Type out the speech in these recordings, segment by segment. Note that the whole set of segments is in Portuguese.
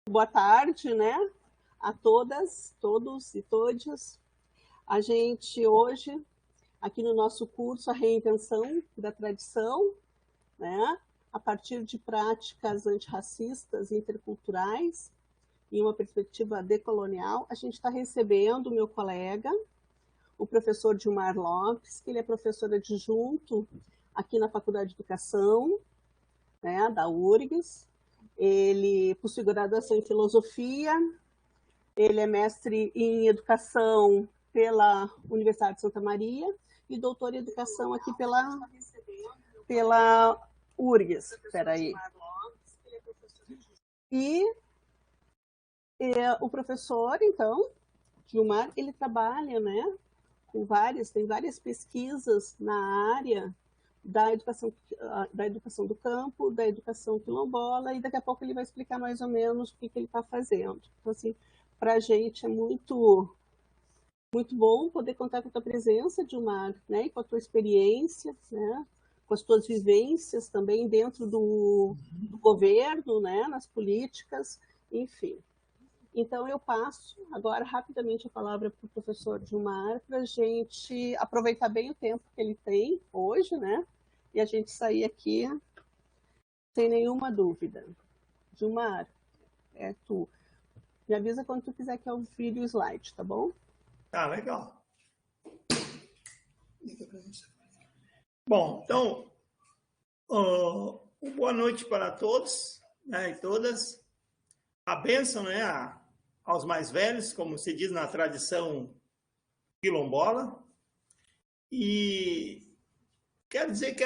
Boa tarde, né, a todas, todos e todas. A gente hoje, aqui no nosso curso, a reinvenção da tradição, né, a partir de práticas antirracistas e interculturais, em uma perspectiva decolonial, a gente está recebendo o meu colega, o professor Dilmar Lopes, que ele é professor adjunto aqui na Faculdade de Educação, né, da URGS. Ele possui graduação em filosofia, ele é mestre em educação pela Universidade de Santa Maria e doutor em educação aqui pela URGS. Espera aí. E o professor, então, Gilmar, ele trabalha, né, tem várias pesquisas na área da educação do campo, da educação quilombola, e daqui a pouco ele vai explicar mais ou menos o que ele está fazendo. Então, assim, para a gente é muito bom poder contar com a tua presença, Dilmar, né, e com a tua experiência, né, com as tuas vivências também dentro do governo, né, nas políticas, enfim. Então, eu passo agora rapidamente a palavra para o professor Dilmar, para a gente aproveitar bem o tempo que ele tem hoje, né? E a gente sair aqui sem nenhuma dúvida. Dilmar, é tu. Me avisa quando tu quiser que eu vire o slide, tá bom? Tá, legal. Bom, então, boa noite para todos, né, e todas. A bênção, né, aos mais velhos, como se diz na tradição quilombola. E quero dizer que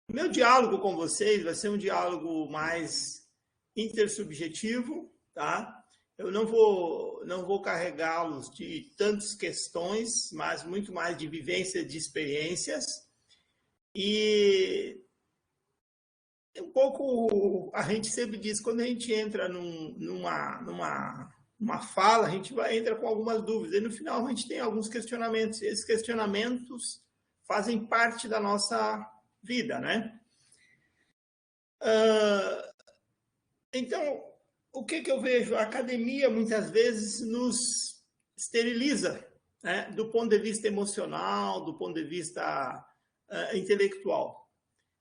meu diálogo com vocês vai ser um diálogo mais intersubjetivo, tá? Eu não vou carregá-los de tantas questões, mas muito mais de vivência, de experiências. E um pouco, a gente sempre diz, quando a gente entra numa fala, a gente entra com algumas dúvidas, e no final a gente tem alguns questionamentos, e esses questionamentos fazem parte da nossa vida, né? Então, o que eu vejo? A academia, muitas vezes, nos esteriliza, né? Do ponto de vista emocional, do ponto de vista intelectual.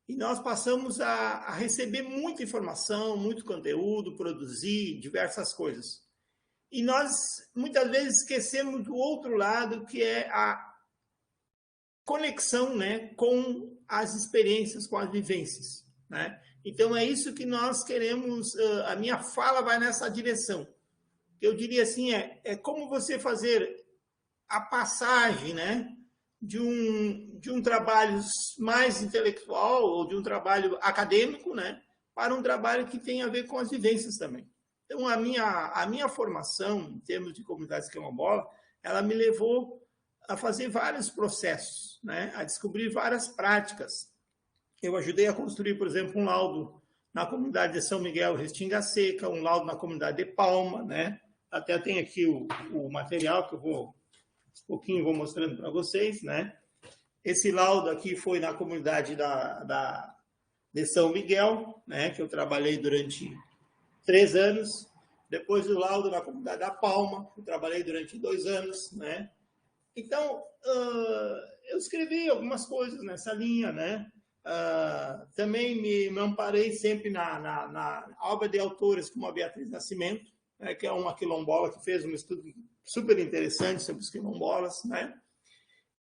E nós passamos a receber muita informação, muito conteúdo, produzir diversas coisas. E nós, muitas vezes, esquecemos do outro lado, que é a conexão, né, com as experiências, com as vivências, né? Então, é isso que nós queremos, a minha fala vai nessa direção. Eu diria assim, é como você fazer a passagem, né, de um trabalho mais intelectual ou de um trabalho acadêmico, né, para um trabalho que tem a ver com as vivências também. Então, a minha formação, em termos de comunidades quilombola, ela me levou a fazer vários processos, né, a descobrir várias práticas. Eu ajudei a construir, por exemplo, um laudo na comunidade de São Miguel, Restinga Seca, um laudo na comunidade de Palma, né? Até tem aqui o material que eu vou pouquinho mostrando para vocês, né? Esse laudo aqui foi na comunidade de São Miguel, né? Que eu trabalhei durante 3 anos. Depois o laudo na comunidade da Palma, que eu trabalhei durante 2 anos, né? Então, eu escrevi algumas coisas nessa linha, né? Também me amparei sempre na obra de autores como a Beatriz Nascimento, né, que é uma quilombola que fez um estudo super interessante sobre os quilombolas, né?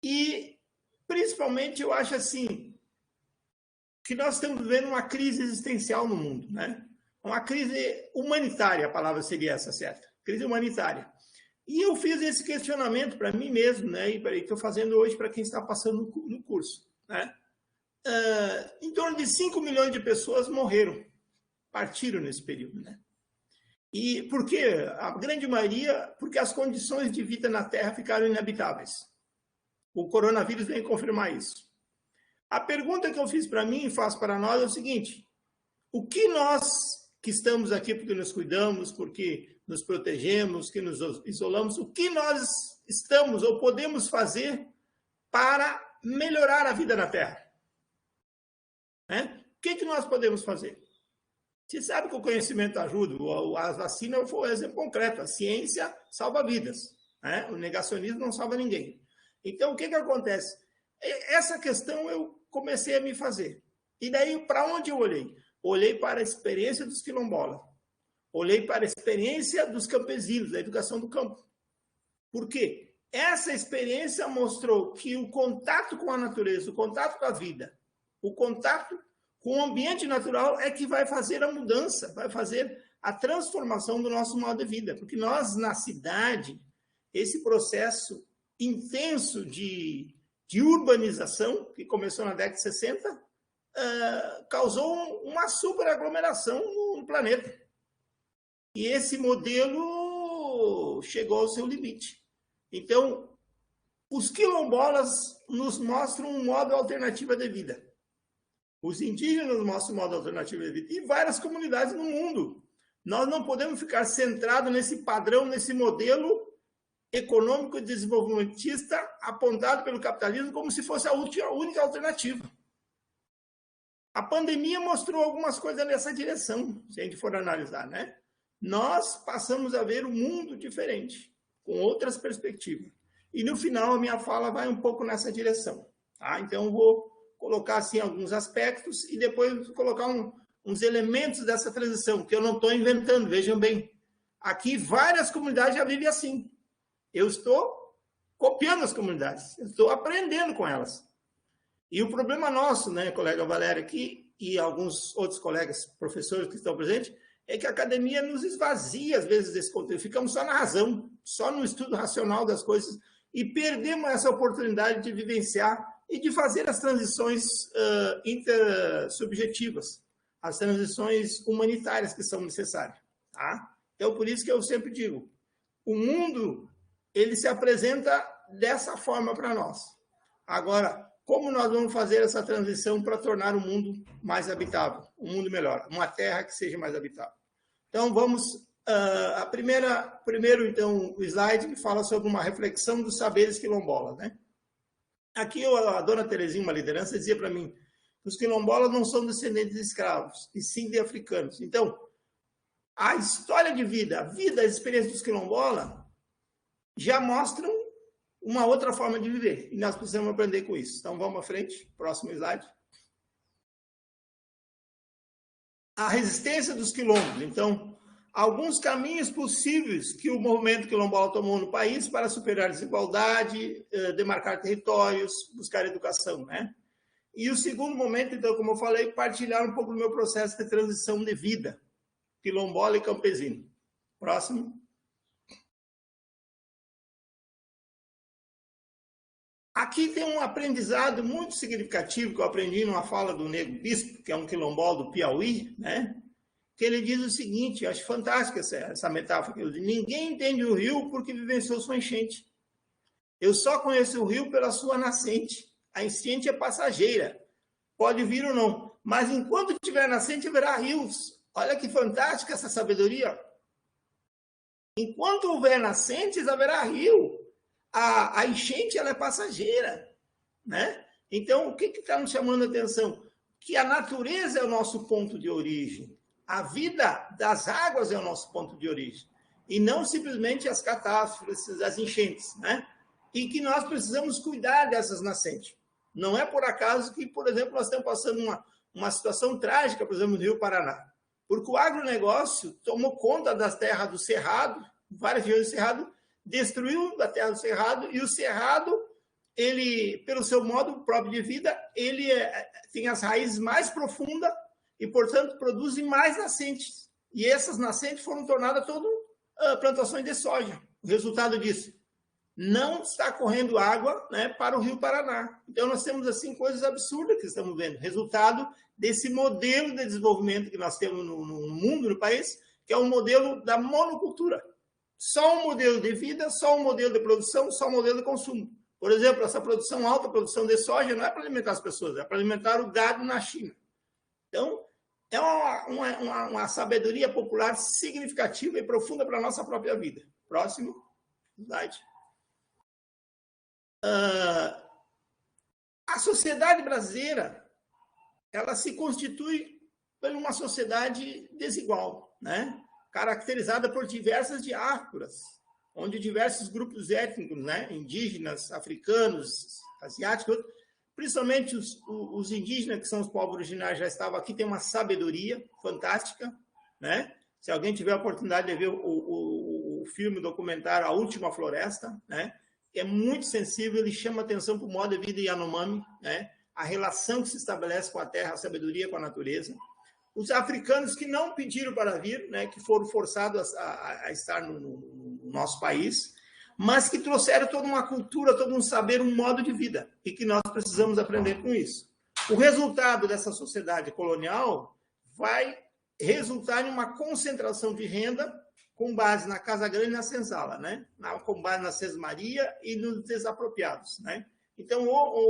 E, principalmente, eu acho assim, que nós estamos vivendo uma crise existencial no mundo, né? Uma crise humanitária, a palavra seria essa, certa? Crise humanitária. E eu fiz esse questionamento para mim mesmo, né? E estou fazendo hoje para quem está passando no curso, né? Em torno de 5 milhões de pessoas morreram, partiram nesse período, né? E por quê? A grande maioria, porque as condições de vida na Terra ficaram inabitáveis. O coronavírus vem confirmar isso. A pergunta que eu fiz para mim e faço para nós é o seguinte: o que nós que estamos aqui porque nos cuidamos, porque nos protegemos, que nos isolamos, o que nós estamos ou podemos fazer para melhorar a vida na Terra? Né? O que nós podemos fazer? Você sabe que o conhecimento ajuda, a vacina foi um exemplo concreto, a ciência salva vidas, né? O negacionismo não salva ninguém. Então, o que acontece? Essa questão eu comecei a me fazer. E daí, para onde eu olhei? Olhei para a experiência dos quilombolas, olhei para a experiência dos campesinos, da educação do campo. Por quê? Essa experiência mostrou que o contato com a natureza, o contato com a vida, o contato com o ambiente natural é que vai fazer a mudança, vai fazer a transformação do nosso modo de vida. Porque nós, na cidade, esse processo intenso de urbanização, que começou na década de 60, causou uma superaglomeração no planeta. E esse modelo chegou ao seu limite. Então, os quilombolas nos mostram um modo alternativo de vida. Os indígenas mostram um modo alternativo de vida. E várias comunidades no mundo. Nós não podemos ficar centrados nesse padrão, nesse modelo econômico e desenvolvimentista apontado pelo capitalismo como se fosse a única alternativa. A pandemia mostrou algumas coisas nessa direção, se a gente for analisar, né? Nós passamos a ver um mundo diferente, com outras perspectivas. E no final a minha fala vai um pouco nessa direção, tá? Então eu vou colocar assim alguns aspectos e depois colocar uns elementos dessa transição, que eu não estou inventando, vejam bem. Aqui várias comunidades já vivem assim. Eu estou copiando as comunidades, eu estou aprendendo com elas. E o problema nosso, né, colega Valéria aqui, e alguns outros colegas professores que estão presentes, é que a academia nos esvazia, às vezes, desse conteúdo. Ficamos só na razão, só no estudo racional das coisas, e perdemos essa oportunidade de vivenciar e de fazer as transições intersubjetivas, as transições humanitárias que são necessárias. Tá? Então, por isso que eu sempre digo, o mundo ele se apresenta dessa forma para nós. Agora, como nós vamos fazer essa transição para tornar o mundo mais habitável, um mundo melhor, uma terra que seja mais habitável? Então, vamos... primeiro, então, o slide que fala sobre uma reflexão dos saberes quilombolas, né? Aqui, a dona Terezinha, uma liderança, dizia para mim que os quilombolas não são descendentes de escravos, e sim de africanos. Então, a história de vida, a vida, as experiências dos quilombolas já mostram uma outra forma de viver. E nós precisamos aprender com isso. Então, vamos à frente. Próximo slide. A resistência dos quilombos. Então, alguns caminhos possíveis que o movimento quilombola tomou no país para superar a desigualdade, demarcar territórios, buscar educação, né? E o segundo momento, então, como eu falei, partilhar um pouco do meu processo de transição de vida, quilombola e campesino. Próximo. Aqui tem um aprendizado muito significativo que eu aprendi numa fala do Nego Bispo, que é um quilombola do Piauí, né? Que ele diz o seguinte, eu acho fantástica essa metáfora que eu digo, ninguém entende o rio porque vivenciou sua enchente. Eu só conheço o rio pela sua nascente. A enchente é passageira, pode vir ou não, mas enquanto tiver nascente, haverá rios. Olha que fantástica essa sabedoria. Enquanto houver nascentes, haverá rio. A enchente ela é passageira, né? Então, o que está nos chamando a atenção? Que a natureza é o nosso ponto de origem. A vida das águas é o nosso ponto de origem. E não simplesmente as catástrofes, as enchentes, né? E que nós precisamos cuidar dessas nascentes. Não é por acaso que, por exemplo, nós estamos passando uma situação trágica, por exemplo, no Rio Paraná. Porque o agronegócio tomou conta das terras do Cerrado, várias regiões do Cerrado, destruiu a terra do Cerrado, e o Cerrado, ele, pelo seu modo próprio de vida, ele tem as raízes mais profundas e, portanto, produzem mais nascentes. E essas nascentes foram tornadas todas plantações de soja. O resultado disso, não está correndo água, né, para o Rio Paraná. Então, nós temos, assim, coisas absurdas que estamos vendo. Resultado desse modelo de desenvolvimento que nós temos no mundo, no país, que é um modelo da monocultura. Só um modelo de vida, só um modelo de produção, só um modelo de consumo. Por exemplo, essa produção, alta produção de soja, não é para alimentar as pessoas, é para alimentar o gado na China. Então, é uma sabedoria popular significativa e profunda para a nossa própria vida. Próximo slide. A sociedade brasileira, ela se constitui por uma sociedade desigual, né? Caracterizada por diversas diásporas, onde diversos grupos étnicos, né? Indígenas, africanos, asiáticos, principalmente os indígenas, que são os povos originários, já estavam aqui, tem uma sabedoria fantástica, né? Se alguém tiver a oportunidade de ver o filme, o documentário A Última Floresta, né? É muito sensível, ele chama atenção para o modo de vida Yanomami, né? A relação que se estabelece com a terra, a sabedoria com a natureza. Os africanos que não pediram para vir, né? Que foram forçados a estar no nosso país, mas que trouxeram toda uma cultura, todo um saber, um modo de vida, e que nós precisamos aprender com isso. O resultado dessa sociedade colonial vai resultar em uma concentração de renda com base na Casa Grande e na Senzala, né? Com base na sesmaria e nos desapropriados, né? Então,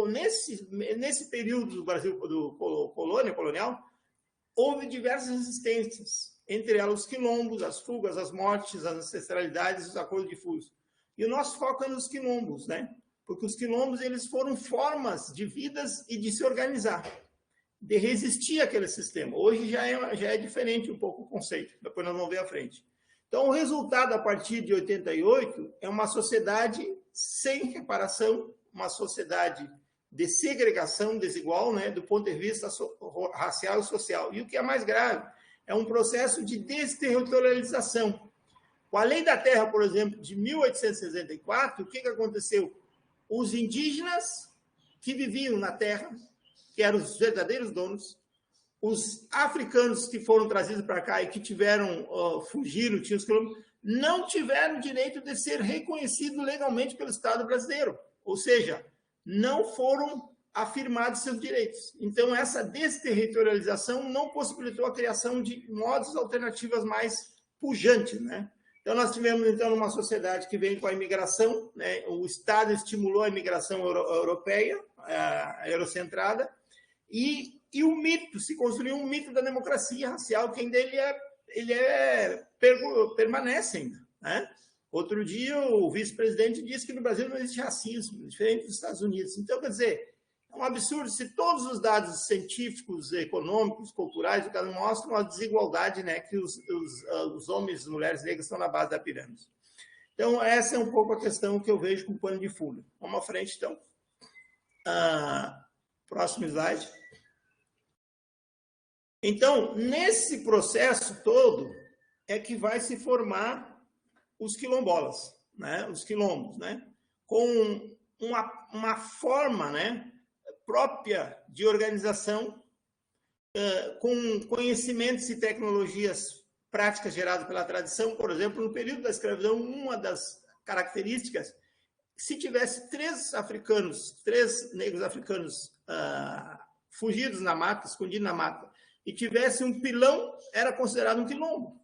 nesse período do Brasil, do colonial, houve diversas resistências, entre elas os quilombos, as fugas, as mortes, as ancestralidades, os acordos difusos. E o nosso foco é nos quilombos, né? Porque os quilombos, eles foram formas de vidas e de se organizar, de resistir àquele sistema. Hoje já é diferente um pouco o conceito, depois nós vamos ver à frente. Então, o resultado, a partir de 88, é uma sociedade sem reparação, uma sociedade de segregação desigual, né, do ponto de vista racial e social. E o que é mais grave, é um processo de desterritorialização. Com a Lei da Terra, por exemplo, de 1864, o que aconteceu? Os indígenas que viviam na terra, que eram os verdadeiros donos, os africanos que foram trazidos para cá e que fugiram, tinham os quilombos, não tiveram direito de ser reconhecidos legalmente pelo Estado brasileiro. Ou seja, não foram afirmados seus direitos. Então, essa desterritorialização não possibilitou a criação de modos alternativos mais pujantes, né? Então, nós tivemos, então, uma sociedade que vem com a imigração, né? O Estado estimulou a imigração europeia, eurocentrada, e o mito, se construiu um mito da democracia racial, que ainda permanece ainda, né? Outro dia, o vice-presidente disse que no Brasil não existe racismo, diferente dos Estados Unidos. Então, quer dizer, é um absurdo se todos os dados científicos, econômicos, culturais, mostram a desigualdade, né, que os homens e mulheres negras estão na base da pirâmide. Então, essa é um pouco a questão que eu vejo com pano de fundo. Vamos à frente, então. Próximo slide. Então, nesse processo todo, é que vai se formar os quilombolas, né? Os quilombos, né? Com uma forma, né, própria de organização, com conhecimentos e tecnologias práticas geradas pela tradição. Por exemplo, no período da escravidão, uma das características, se tivesse três negros africanos fugidos na mata, escondidos na mata, e tivesse um pilão, era considerado um quilombo.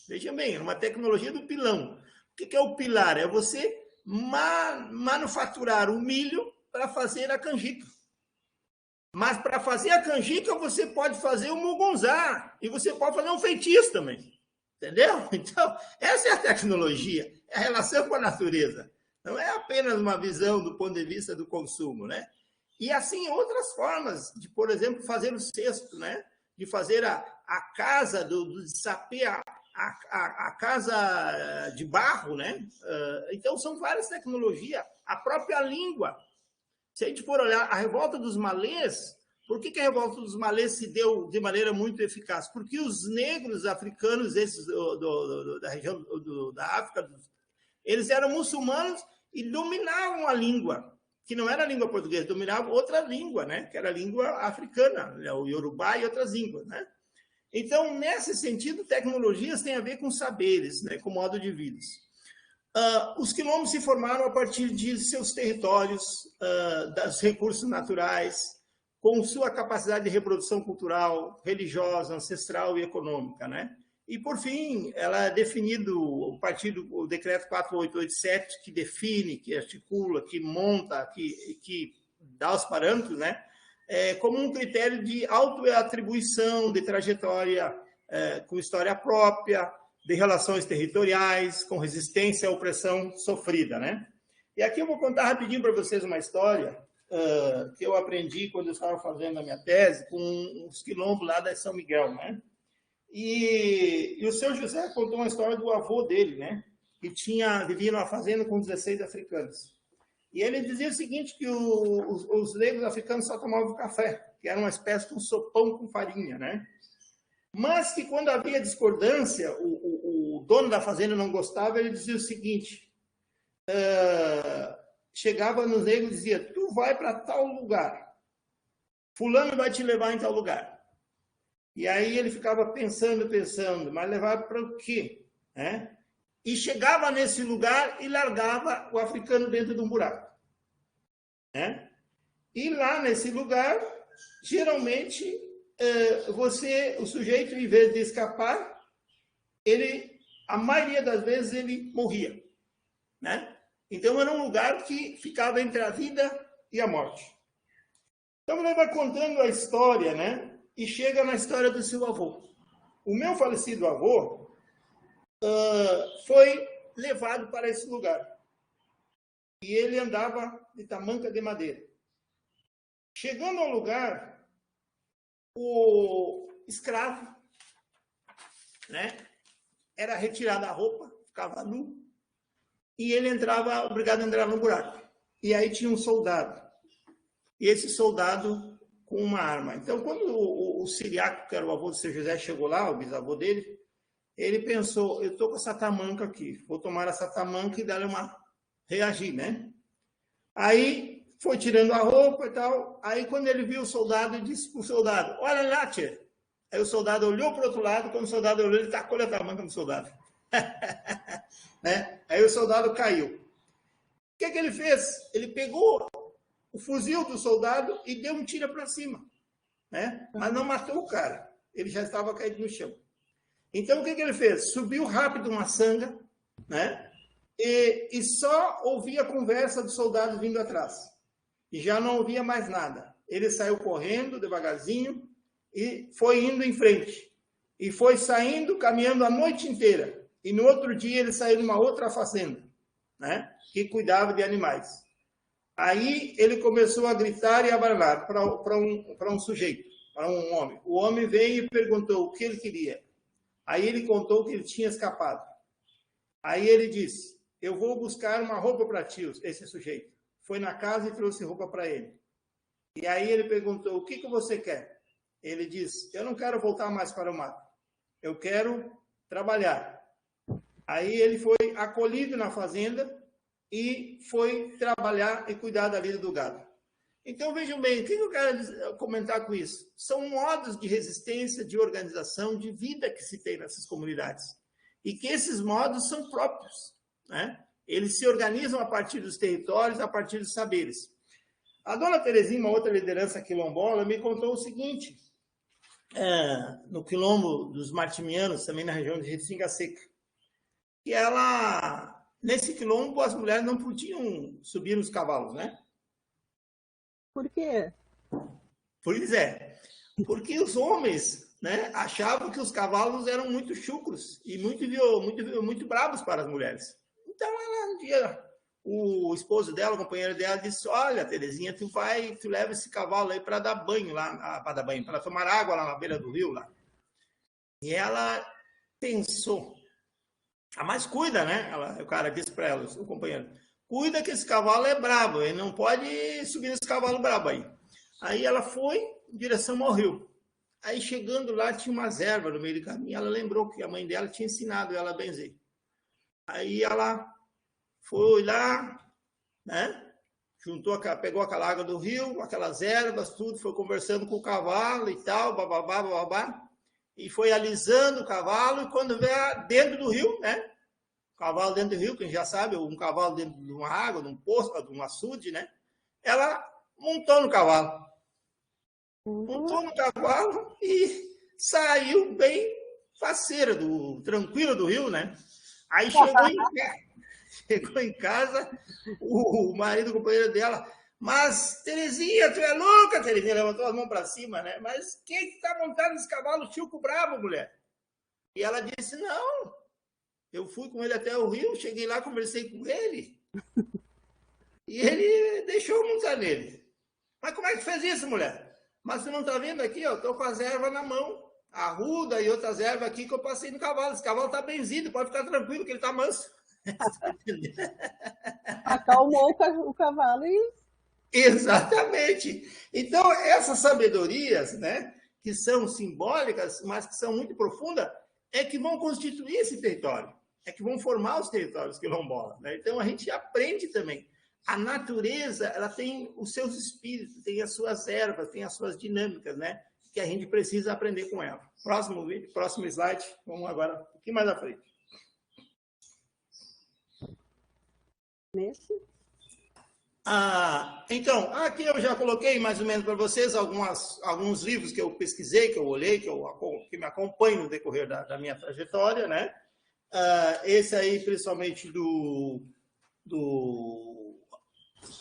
Veja bem, era uma tecnologia do pilão. O que é o pilar? É você manufaturar o milho para fazer a canjica. Mas para fazer a canjica, você pode fazer o mugunzá, e você pode fazer um feitiço também. Entendeu? Então, essa é a tecnologia, é a relação com a natureza. Não é apenas uma visão do ponto de vista do consumo, né? E assim, outras formas de, por exemplo, fazer o cesto, né? De fazer a casa, de saber a casa de barro, né? Então, são várias tecnologias. A própria língua. Se a gente for olhar a revolta dos malês, por que a revolta dos malês se deu de maneira muito eficaz? Porque os negros africanos, esses da região da África, eles eram muçulmanos e dominavam a língua, que não era a língua portuguesa, dominavam outra língua, né? Que era a língua africana, o Yorubá e outras línguas, né? Então, nesse sentido, tecnologias têm a ver com saberes, né? Com modo de vida. Os quilombos se formaram a partir de seus territórios, dos recursos naturais, com sua capacidade de reprodução cultural, religiosa, ancestral e econômica, né? E, por fim, ela é definido a partir do decreto 4887, que define, que articula, que monta, que dá os parâmetros, né? Como um critério de autoatribuição, de trajetória com história própria, de relações territoriais, com resistência à opressão sofrida, né? E aqui eu vou contar rapidinho para vocês uma história que eu aprendi quando eu estava fazendo a minha tese com os quilombos lá da São Miguel, né? E o seu José contou uma história do avô dele, né? Que vivia numa fazenda com 16 africanos. E ele dizia o seguinte, que os negros africanos só tomavam café, que era uma espécie de um sopão com farinha, né? Mas que quando havia discordância, o dono da fazenda não gostava, ele dizia o seguinte, chegava nos negros e dizia, tu vai para tal lugar, fulano vai te levar em tal lugar. E aí ele ficava pensando, mas levar para o quê? Né? E chegava nesse lugar e largava o africano dentro de um buraco. Né? E lá nesse lugar, geralmente, o sujeito, em vez de escapar, a maioria das vezes, ele morria. Né? Então, era um lugar que ficava entre a vida e a morte. Então, ele vai contando a história, né? E chega na história do seu avô. O meu falecido avô foi levado para esse lugar. E ele andava de tamanca de madeira. Chegando ao lugar, o escravo, né, era retirado a roupa, ficava nu, e ele obrigado a entrar no buraco. E aí tinha um soldado. E esse soldado com uma arma. Então, quando o Siriaco, que era o avô do seu José, chegou lá, o bisavô dele, ele pensou, eu estou com essa tamanca aqui, vou tomar essa tamanca e dar reagir, né? Aí foi tirando a roupa e tal. Aí quando ele viu o soldado, ele disse para o soldado, olha lá, tia. Aí o soldado olhou para o outro lado, quando o soldado olhou, ele tacou a tamanca no soldado. Né? Aí o soldado caiu. O que ele fez? Ele pegou o fuzil do soldado e deu um tiro para cima. Né? Mas não matou o cara. Ele já estava caído no chão. Então, o que ele fez? Subiu rápido uma sanga, né? E só ouvia a conversa do soldado vindo atrás. E já não ouvia mais nada. Ele saiu correndo devagarzinho e foi indo em frente. E foi saindo, caminhando a noite inteira. E no outro dia ele saiu numa outra fazenda, né? Que cuidava de animais. Aí ele começou a gritar e a barulhar para um sujeito, para um homem. O homem veio e perguntou o que ele queria. Aí ele contou que ele tinha escapado. Aí ele disse, eu vou buscar uma roupa para ti, esse sujeito. Foi na casa e trouxe roupa para ele. E aí ele perguntou, o que você quer? Ele disse, eu não quero voltar mais para o mato. Eu quero trabalhar. Aí ele foi acolhido na fazenda e foi trabalhar e cuidar da vida do gado. Então, vejam bem, o que eu quero comentar com isso? São modos de resistência, de organização, de vida que se tem nessas comunidades. E que esses modos são próprios. Né? Eles se organizam a partir dos territórios, a partir dos saberes. A dona Terezinha, uma outra liderança quilombola, me contou o seguinte, no quilombo dos Martimianos, também na região de Restinga Seca, que nesse quilombo, as mulheres não podiam subir nos cavalos, né? Por quê? Pois é, porque os homens, né, achavam que os cavalos eram muito chucros e muito bravos para as mulheres. Então, um dia, o esposo dela, o companheiro dela, disse, olha, Terezinha, tu leva esse cavalo aí para dar banho lá, para tomar água lá na beira do rio. Lá. E ela pensou, mas cuida, né? O cara disse para ela, o companheiro, cuida que esse cavalo é brabo, ele não pode subir nesse cavalo brabo aí. Aí ela foi em direção ao rio. Aí chegando lá, tinha umas ervas no meio do caminho, ela lembrou que a mãe dela tinha ensinado ela a benzer. Aí ela foi lá, né? Pegou aquela água do rio, aquelas ervas, tudo, foi conversando com o cavalo e tal, bababá, e foi alisando o cavalo, e quando veio dentro do rio, né? O cavalo dentro do rio, quem já sabe, um cavalo dentro de uma água, de um poço, de um açude, né? Ela montou no cavalo. Montou no cavalo e saiu bem faceira, tranquila do rio, né? Aí chegou em casa, o marido, o companheiro dela, mas, Terezinha, tu é louca, Terezinha, levantou as mãos para cima, né? Mas quem está montado nesse cavalo chuco bravo, mulher? E ela disse, não, eu fui com ele até o rio, cheguei lá, conversei com ele, e ele deixou montar nele. Mas como é que tu fez isso, mulher? Mas tu não tá vendo aqui, ó, eu tô com as ervas na mão, arruda e outras ervas aqui que eu passei no cavalo. Esse cavalo tá benzido, pode ficar tranquilo que ele tá manso. Acalmou o cavalo e... Exatamente. Então, essas sabedorias, né, que são simbólicas, mas que são muito profundas, é que vão constituir esse território, é que vão formar os territórios quilombolas, né? Então, a gente aprende também. A natureza, ela tem os seus espíritos, tem as suas ervas, tem as suas dinâmicas, né? Que a gente precisa aprender com ela. Próximo vídeo, próximo slide. Vamos agora um pouquinho mais à frente. Nesse? Então, aqui eu já coloquei mais ou menos para vocês alguns livros que eu pesquisei, que eu olhei, que me acompanham no decorrer da minha trajetória, né? Esse aí, principalmente do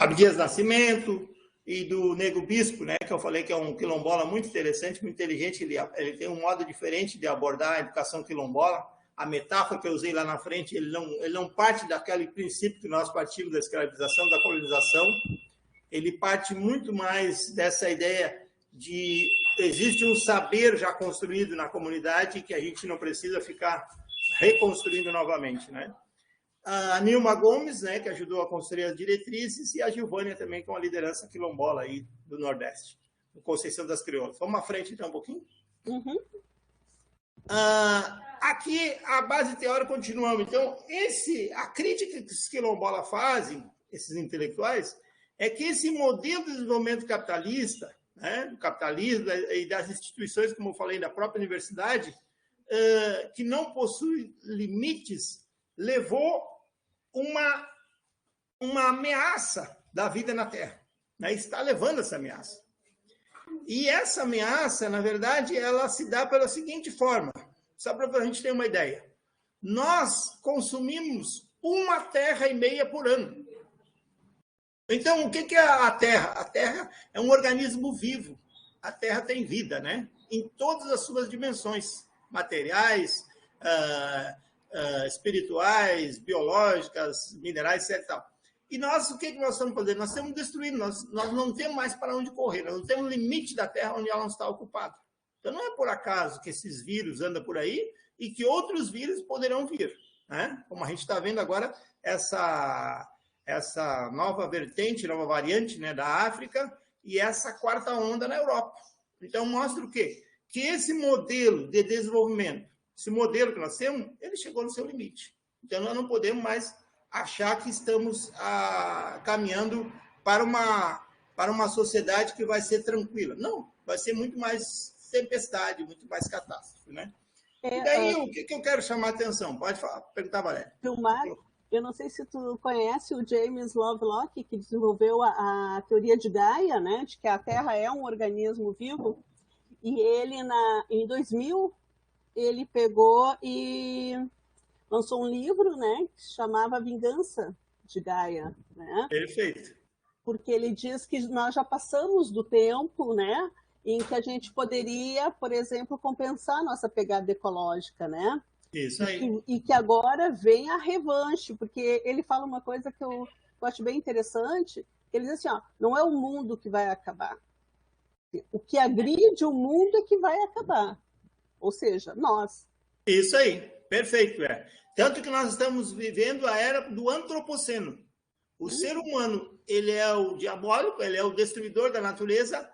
Abdias Nascimento e do Nego Bispo, né? Que eu falei que é um quilombola muito interessante, muito inteligente, ele tem um modo diferente de abordar a educação quilombola. A metáfora que eu usei lá na frente, ele não parte daquele princípio que nós partimos da escravização, da colonização. Ele parte muito mais dessa ideia de existe um saber já construído na comunidade que a gente não precisa ficar reconstruindo novamente, né? A Nilma Gomes, né, que ajudou a construir as diretrizes, e a Gilvânia também, com a liderança quilombola aí do Nordeste, do Conceição das Crioulas. Vamos à frente, então, um pouquinho? Uhum. Aqui a base teórica continuamos. Então, a crítica que os quilombolas fazem, esses intelectuais, é que esse modelo de desenvolvimento capitalista, né, do capitalismo e das instituições, como eu falei, da própria universidade, que não possui limites, levou uma ameaça da vida na Terra. Né? Está levando essa ameaça. E essa ameaça, na verdade, ela se dá pela seguinte forma, só para a gente ter uma ideia. Nós consumimos 1,5 terra por ano. Então, o que é a Terra? A Terra é um organismo vivo. A Terra tem vida, né? Em todas as suas dimensões, materiais, espirituais, biológicas, minerais, etc. E nós, o que nós estamos fazendo? Nós estamos destruindo, nós não temos mais para onde correr, nós não temos limite da Terra onde ela não está ocupada. Então, não é por acaso que esses vírus andam por aí e que outros vírus poderão vir. Né? Como a gente está vendo agora, essa nova vertente, nova variante, né, da África e essa quarta onda na Europa. Então, mostra o quê? Que esse modelo de desenvolvimento, esse modelo que nós temos, ele chegou no seu limite. Então, nós não podemos mais achar que estamos caminhando para uma sociedade que vai ser tranquila. Não, vai ser muito mais tempestade, muito mais catástrofe, né? E daí, o que eu quero chamar a atenção? Pode perguntar, Valéria. Filmar, eu não sei se tu conhece o James Lovelock, que desenvolveu a teoria de Gaia, né? De que a Terra é um organismo vivo. E ele, em 2000, ele pegou e lançou um livro, né, que se chamava Vingança de Gaia, né? Perfeito. Porque ele diz que nós já passamos do tempo, né, em que a gente poderia, por exemplo, compensar a nossa pegada ecológica, né? Isso aí. E que agora vem a revanche, porque ele fala uma coisa que eu acho bem interessante, ele diz assim, ó, não é o mundo que vai acabar. O que agride o mundo é que vai acabar. Ou seja, nós. Isso aí, perfeito. Tanto que nós estamos vivendo a era do antropoceno. O ser humano, ele é o diabólico, ele é o destruidor da natureza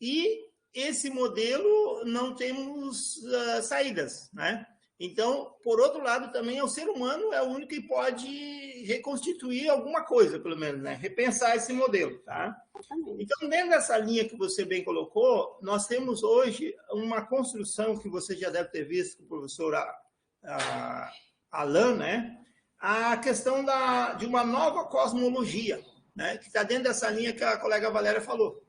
e esse modelo não temos saídas, né? Então, por outro lado, também o ser humano é o único que pode reconstituir alguma coisa, pelo menos, né? Repensar esse modelo, tá? Então, dentro dessa linha que você bem colocou, nós temos hoje uma construção que você já deve ter visto com o professor Alain, né? A questão de uma nova cosmologia, né? Que está dentro dessa linha que a colega Valéria falou,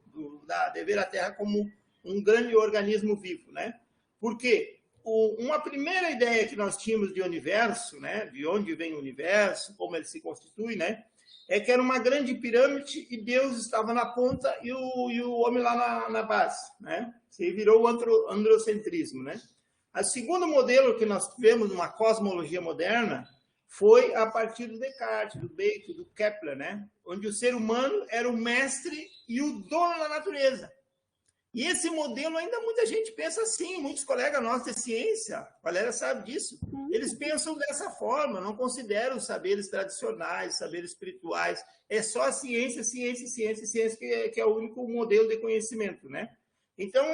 de ver a Terra como um grande organismo vivo, né? Porque uma primeira ideia que nós tínhamos de universo, né? De onde vem o universo, como ele se constitui, né? É que era uma grande pirâmide e Deus estava na ponta e o homem lá na base, né? Isso virou o androcentrismo, né? O segundo modelo que nós tivemos numa cosmologia moderna foi a partir do Descartes, do Bacon, do Kepler, né? Onde o ser humano era o mestre e o dono da natureza. E esse modelo ainda muita gente pensa assim, muitos colegas nossos de ciência, a Valéria sabe disso, eles pensam dessa forma, não consideram os saberes tradicionais, saberes espirituais, é só a ciência, ciência, ciência, ciência que é o único modelo de conhecimento, né? Então,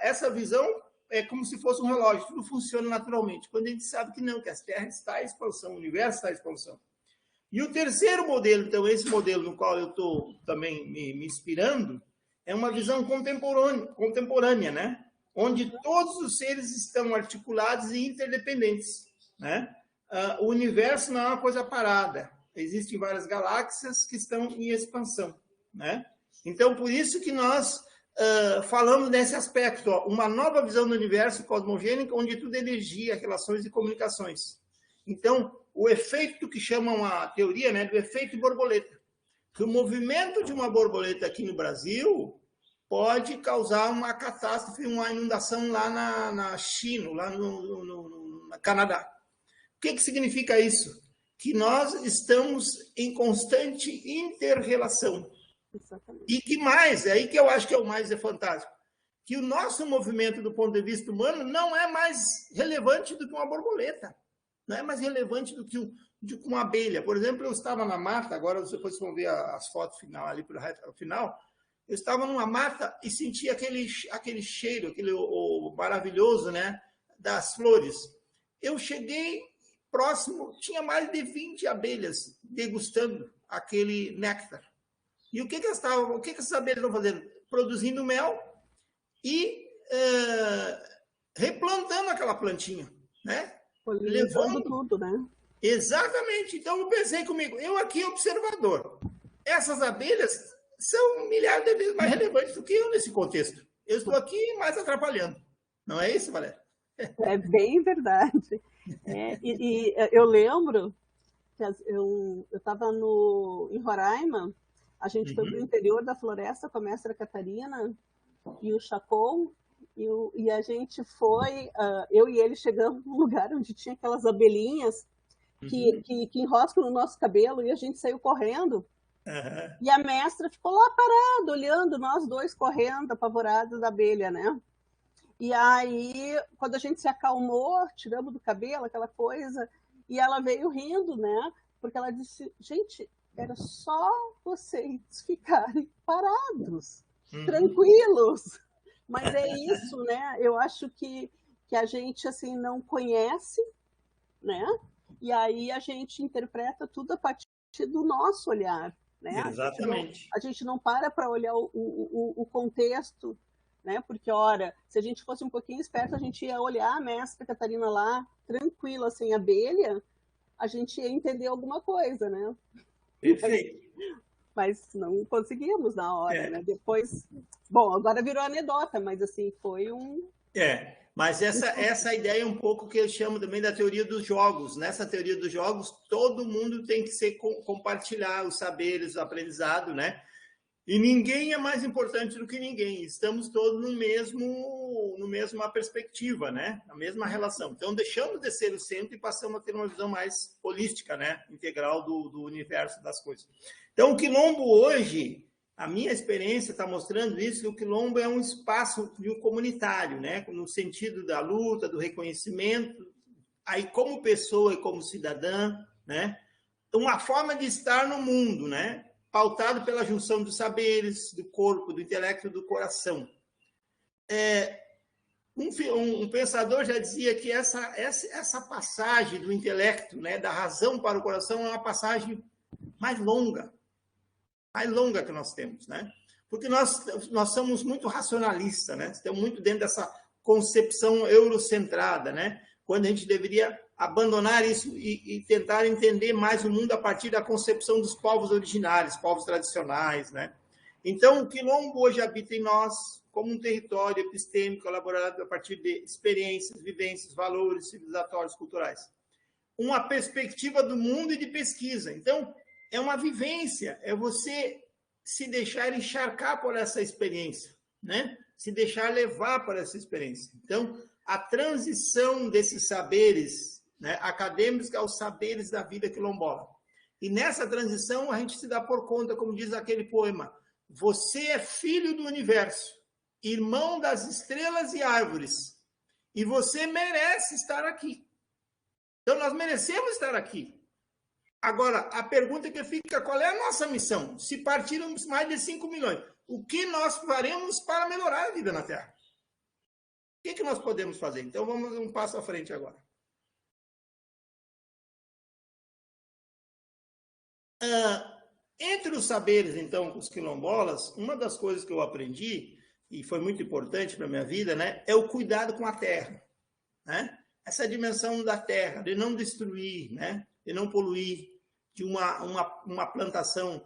essa visão é como se fosse um relógio, tudo funciona naturalmente, quando a gente sabe que não, que a Terra está em expansão, o universo está em expansão. E o terceiro modelo, então, esse modelo no qual eu estou também me inspirando, é uma visão contemporânea, né? Onde todos os seres estão articulados e interdependentes, né? O universo não é uma coisa parada. Existem várias galáxias que estão em expansão, né? Então, por isso que nós falamos nesse aspecto, ó, uma nova visão do universo cosmogênico, onde tudo é energia, relações e comunicações. Então, o efeito que chamam a teoria, né, do efeito borboleta, que o movimento de uma borboleta aqui no Brasil pode causar uma catástrofe, uma inundação lá na China, lá no Canadá. O que significa isso? Que nós estamos em constante inter-relação. Exatamente. E que mais, é aí que eu acho que é o mais fantástico, que o nosso movimento do ponto de vista humano não é mais relevante do que uma borboleta, não é mais relevante do que uma abelha. Por exemplo, eu estava na mata, agora depois vocês vão ver as fotos final, ali para o final, eu estava numa mata e senti aquele cheiro, aquele maravilhoso, né, das flores. Eu cheguei próximo, tinha mais de 20 abelhas degustando aquele néctar. E o que essas abelhas estão fazendo? Produzindo mel e replantando aquela plantinha, né? Levando tudo, né? Exatamente. Então eu pensei comigo, eu aqui observador. Essas abelhas são milhares de vezes mais relevantes do que eu nesse contexto. Eu estou aqui mais atrapalhando. Não é isso, Valéria? É bem verdade. E eu lembro que eu estava em Roraima, a gente foi para o interior da floresta com a mestra Catarina e o Chacon, e a gente foi, eu e ele chegamos num lugar onde tinha aquelas abelhinhas que enroscam no nosso cabelo, e a gente saiu correndo. E a mestra ficou lá parada, olhando, nós dois correndo, apavorados da abelha, né? E aí, quando a gente se acalmou, tiramos do cabelo aquela coisa, e ela veio rindo, né? Porque ela disse, gente, era só vocês ficarem parados, tranquilos. Mas é isso, né? Eu acho que a gente, assim, não conhece, né? E aí a gente interpreta tudo a partir do nosso olhar, né? Exatamente. A gente não para olhar o contexto, né? Porque, ora, se a gente fosse um pouquinho esperto, a gente ia olhar a mestra Catarina lá, tranquila, sem abelha, a gente ia entender alguma coisa, né? Perfeito. Mas não conseguimos na hora, né? Depois, bom, agora virou anedota, mas assim, foi um... Mas essa ideia é um pouco que eu chamo também da teoria dos jogos. Nessa teoria dos jogos, todo mundo tem que compartilhar os saberes, o aprendizado, né? E ninguém é mais importante do que ninguém. Estamos todos no mesma perspectiva, né? Na mesma relação. Então, deixamos de ser o centro e passamos a ter uma visão mais holística, né? Integral do universo das coisas. Então, o Quilombo hoje, a minha experiência está mostrando isso, que o Quilombo é um espaço comunitário, né? No sentido da luta, do reconhecimento, aí como pessoa e como cidadã, né? Uma forma de estar no mundo, né? Pautado pela junção dos saberes, do corpo, do intelecto e do coração. Um pensador já dizia que essa passagem do intelecto, né, da razão para o coração, é uma passagem mais longa que nós temos, né? Porque nós somos muito racionalistas, né? Estamos muito dentro dessa concepção eurocentrada, né? Quando a gente deveria abandonar isso e tentar entender mais o mundo a partir da concepção dos povos originários, povos tradicionais, né? Então, o Quilombo hoje habita em nós como um território epistêmico elaborado a partir de experiências, vivências, valores civilizatórios, culturais. Uma perspectiva do mundo e de pesquisa. Então, é uma vivência, é você se deixar encharcar por essa experiência, né? Se deixar levar por essa experiência. Então, a transição desses saberes né, acadêmicos aos saberes da vida quilombola. E nessa transição a gente se dá por conta, como diz aquele poema, você é filho do universo, irmão das estrelas e árvores, e você merece estar aqui. Então nós merecemos estar aqui. Agora, a pergunta que fica, qual é a nossa missão? Se partirmos mais de 5 milhões, o que nós faremos para melhorar a vida na Terra? O que nós podemos fazer? Então vamos um passo à frente agora. Entre os saberes, então, com os quilombolas, uma das coisas que eu aprendi, e foi muito importante para a minha vida, né, é o cuidado com a terra. Né? Essa dimensão da terra, de não destruir, né, de não poluir, de uma plantação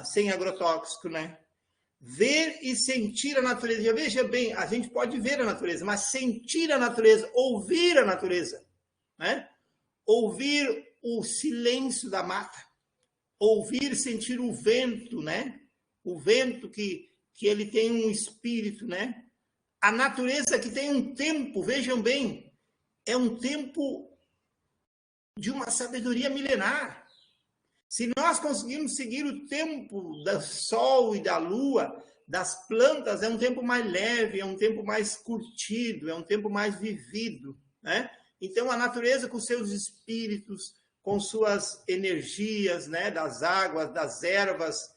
sem agrotóxico, né? Ver e sentir a natureza. Já veja bem, a gente pode ver a natureza, mas sentir a natureza, ouvir a natureza. Né? Ouvir o silêncio da mata. Ouvir, sentir o vento, né? O vento que ele tem um espírito, né? A natureza que tem um tempo, vejam bem, é um tempo de uma sabedoria milenar. Se nós conseguirmos seguir o tempo do sol e da lua, das plantas, é um tempo mais leve, é um tempo mais curtido, é um tempo mais vivido, né? Então, a natureza com seus espíritos, com suas energias, né, das águas, das ervas,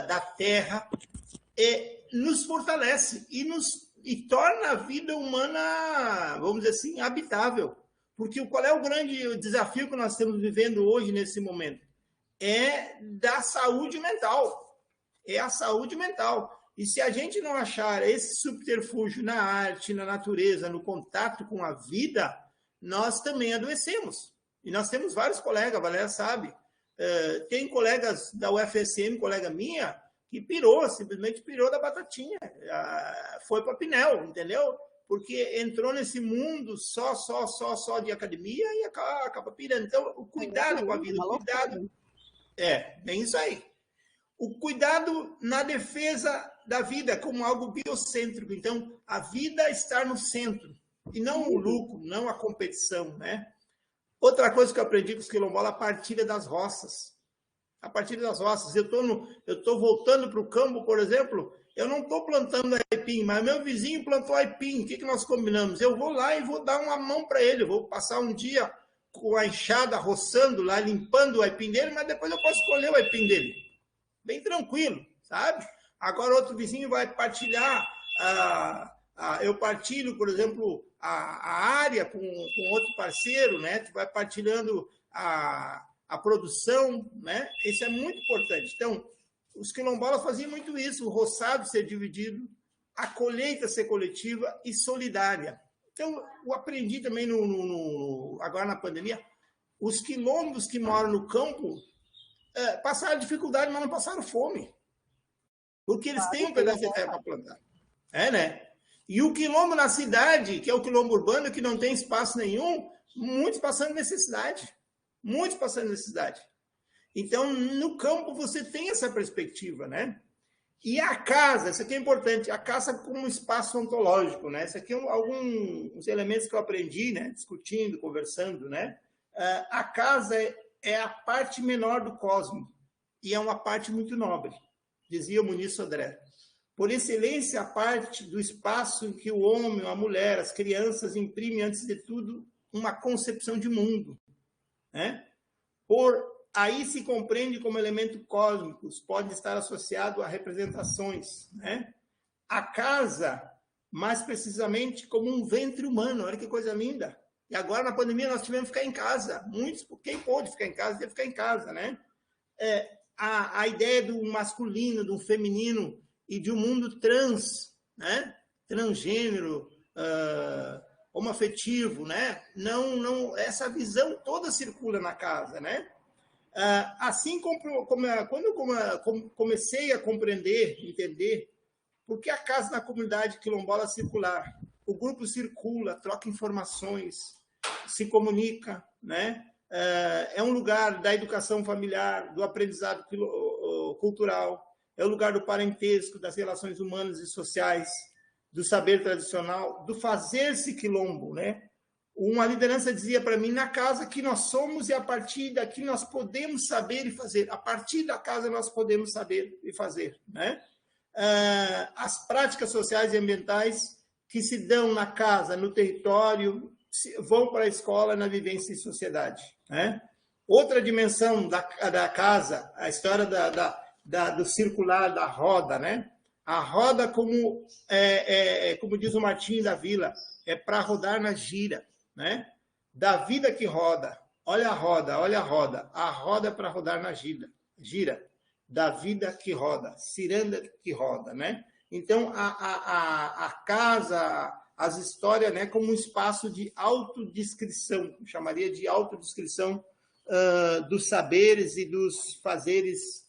da terra, nos fortalece e torna a vida humana, vamos dizer assim, habitável. Porque qual é o grande desafio que nós estamos vivendo hoje, nesse momento? É da saúde mental. É a saúde mental. E se a gente não achar esse subterfúgio na arte, na natureza, no contato com a vida, nós também adoecemos. E nós temos vários colegas, a Valéria sabe. Tem colegas da UFSM, colega minha, que pirou, simplesmente pirou da batatinha. Foi para Pinel, entendeu? Porque entrou nesse mundo só de academia e acaba pirando. Então, o cuidado com a vida, o cuidado... bem isso aí. O cuidado na defesa da vida como algo biocêntrico. Então, a vida estar no centro. E não o lucro, não a competição, né? Outra coisa que eu aprendi com os quilombolas, a partilha das roças. A partilha das roças. Eu estou voltando para o campo, por exemplo, eu não estou plantando aipim, mas meu vizinho plantou aipim. O que nós combinamos? Eu vou lá e vou dar uma mão para ele. Eu vou passar um dia com a enxada roçando lá, limpando o aipim dele, mas depois eu posso colher o aipim dele. Bem tranquilo, sabe? Agora outro vizinho vai partilhar... eu partilho, por exemplo, a área com outro parceiro, né? Tu vai partilhando a produção, né? Isso é muito importante. Então, os quilombolas faziam muito isso, o roçado ser dividido, a colheita ser coletiva e solidária. Então, eu aprendi também agora na pandemia, os quilombos que moram no campo passaram dificuldade, mas não passaram fome. Porque eles têm um pedaço de terra para plantar. Né? E o quilombo na cidade, que é o quilombo urbano, que não tem espaço nenhum, muitos passando necessidade. Muitos passando necessidade. Então, no campo, você tem essa perspectiva, né? E a casa, isso aqui é importante, a casa como um espaço ontológico, né? Isso aqui é alguns elementos que eu aprendi, né? Discutindo, conversando, né? A casa é a parte menor do cosmos e é uma parte muito nobre, dizia o Muniz Sodré. Por excelência, a parte do espaço em que o homem, a mulher, as crianças imprimem, antes de tudo, uma concepção de mundo. Né? Aí se compreende como elementos cósmicos, pode estar associado a representações. Né? A casa, mais precisamente, como um ventre humano. Olha que coisa linda. E agora, na pandemia, nós tivemos que ficar em casa. Muitos, quem pôde ficar em casa, teve que ficar em casa. Né? A ideia do masculino, do feminino, e de um mundo trans, né? Transgênero, homoafetivo, né? Não, essa visão toda circula na casa, né? Assim quando eu comecei a compreender, entender, por que a casa na comunidade quilombola circular? O grupo circula, troca informações, se comunica, né? É um lugar da educação familiar, do aprendizado cultural, é o lugar do parentesco, das relações humanas e sociais, do saber tradicional, do fazer-se quilombo, né? uma liderança dizia para mim, na casa que nós somos e a partir daqui nós podemos saber e fazer. A partir da casa nós podemos saber e fazer, né? As práticas sociais e ambientais que se dão na casa, no território, vão para a escola na vivência em sociedade, né? Outra dimensão da casa, a história do circular, da roda, né? A roda, como diz o Martim da Vila, é para rodar na gira, né? Da vida que roda. Olha a roda, olha a roda. A roda é para rodar na gira. Da vida que roda, ciranda que roda, né? Então, a casa, as histórias, né, como um espaço de autodescrição, chamaria de autodescrição dos saberes e dos fazeres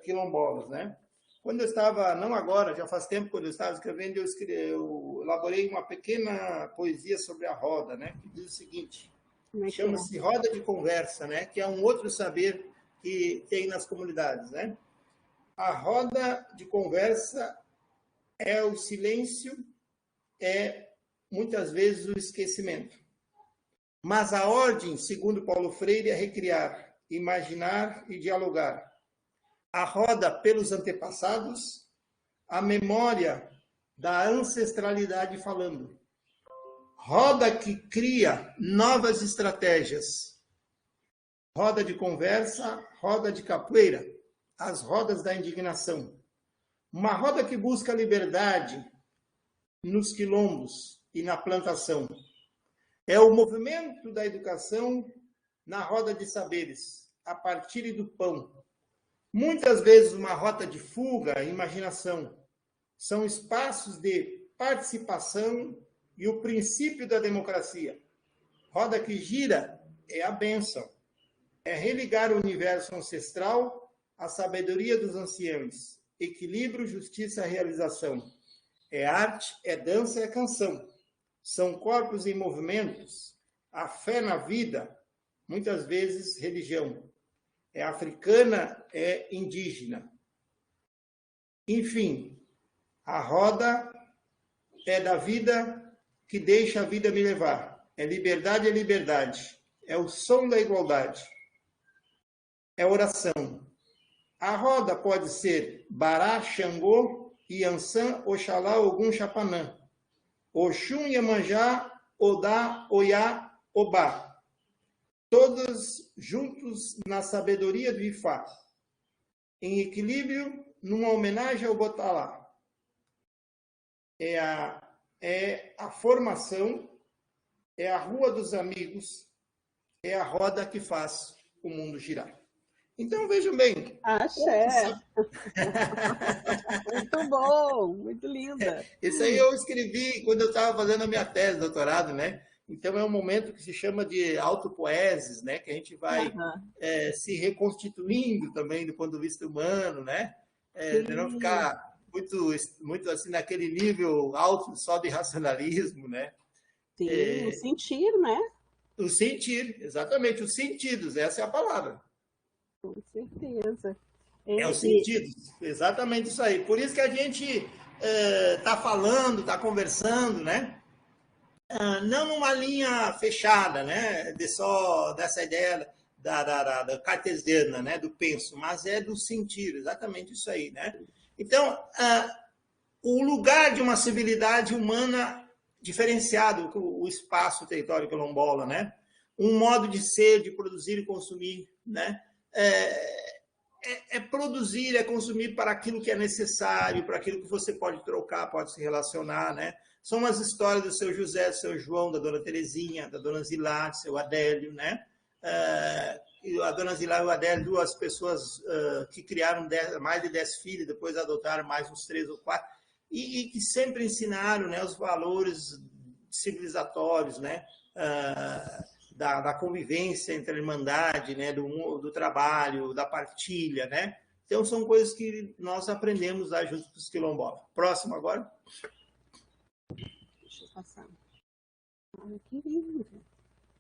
quilombolas, né? Quando eu estava, não agora, já faz tempo, quando eu estava escrevendo, eu elaborei uma pequena poesia sobre a roda, né? Que diz o seguinte, chama-se roda de conversa, né? Que é um outro saber que tem nas comunidades, né? A roda de conversa é o silêncio, é muitas vezes o esquecimento. Mas a ordem, segundo Paulo Freire, é recriar, imaginar e dialogar. A roda pelos antepassados, a memória da ancestralidade falando. Roda que cria novas estratégias. Roda de conversa, roda de capoeira, as rodas da indignação. Uma roda que busca liberdade nos quilombos e na plantação. É o movimento da educação na roda de saberes, a partir do pão. Muitas vezes uma rota de fuga, imaginação. São espaços de participação e o princípio da democracia. Roda que gira é a bênção. É religar o universo ancestral à sabedoria dos anciãos. Equilíbrio, justiça e realização. É arte, é dança, é canção. São corpos em movimentos. A fé na vida, muitas vezes religião. É africana, é indígena. Enfim, a roda é da vida que deixa a vida me levar. É liberdade. É o som da igualdade. É oração. A roda pode ser Bará, Xangô, Iansã, Oxalá, Ogum, Chapanã. Oxum, Iemanjá, Odá, Oiá, Obá. Todos juntos na sabedoria do Ifá. Em equilíbrio, numa homenagem ao Botalá. É a formação, é a rua dos amigos, é a roda que faz o mundo girar. Então, vejam bem. Axé! Muito bom, muito linda. Isso aí eu escrevi quando eu estava fazendo a minha tese de doutorado, né? Então, é um momento que se chama de autopoeses, né? Que a gente vai se reconstituindo também do ponto de vista humano, né? De não ficar muito assim naquele nível alto só de racionalismo, né? Sim, o sentir, né? O sentir, exatamente, os sentidos, essa é a palavra. Com certeza. É os sentidos, exatamente isso aí. Por isso que a gente está falando, está conversando, né? Não numa linha fechada, né? Dessa ideia da cartesiana, né? Do penso, mas é do sentir, exatamente isso aí, né? Então, o lugar de uma civilidade humana diferenciado, o espaço, o território quilombola, né? Um modo de ser, de produzir e consumir, né? Produzir, é consumir para aquilo que é necessário, para aquilo que você pode trocar, pode se relacionar, né? São as histórias do seu José, do seu João, da dona Terezinha, da dona Zilá, do seu Adélio, né? A dona Zilá e o Adélio, duas pessoas que criaram mais de 10 filhos, depois adotaram mais uns 3 ou 4, e que sempre ensinaram, né, os valores civilizatórios, né? Da convivência entre a irmandade, né, do trabalho, da partilha, né? Então, são coisas que nós aprendemos lá junto com os quilombolas. Próximo agora. Deixa eu passar. Que lindo.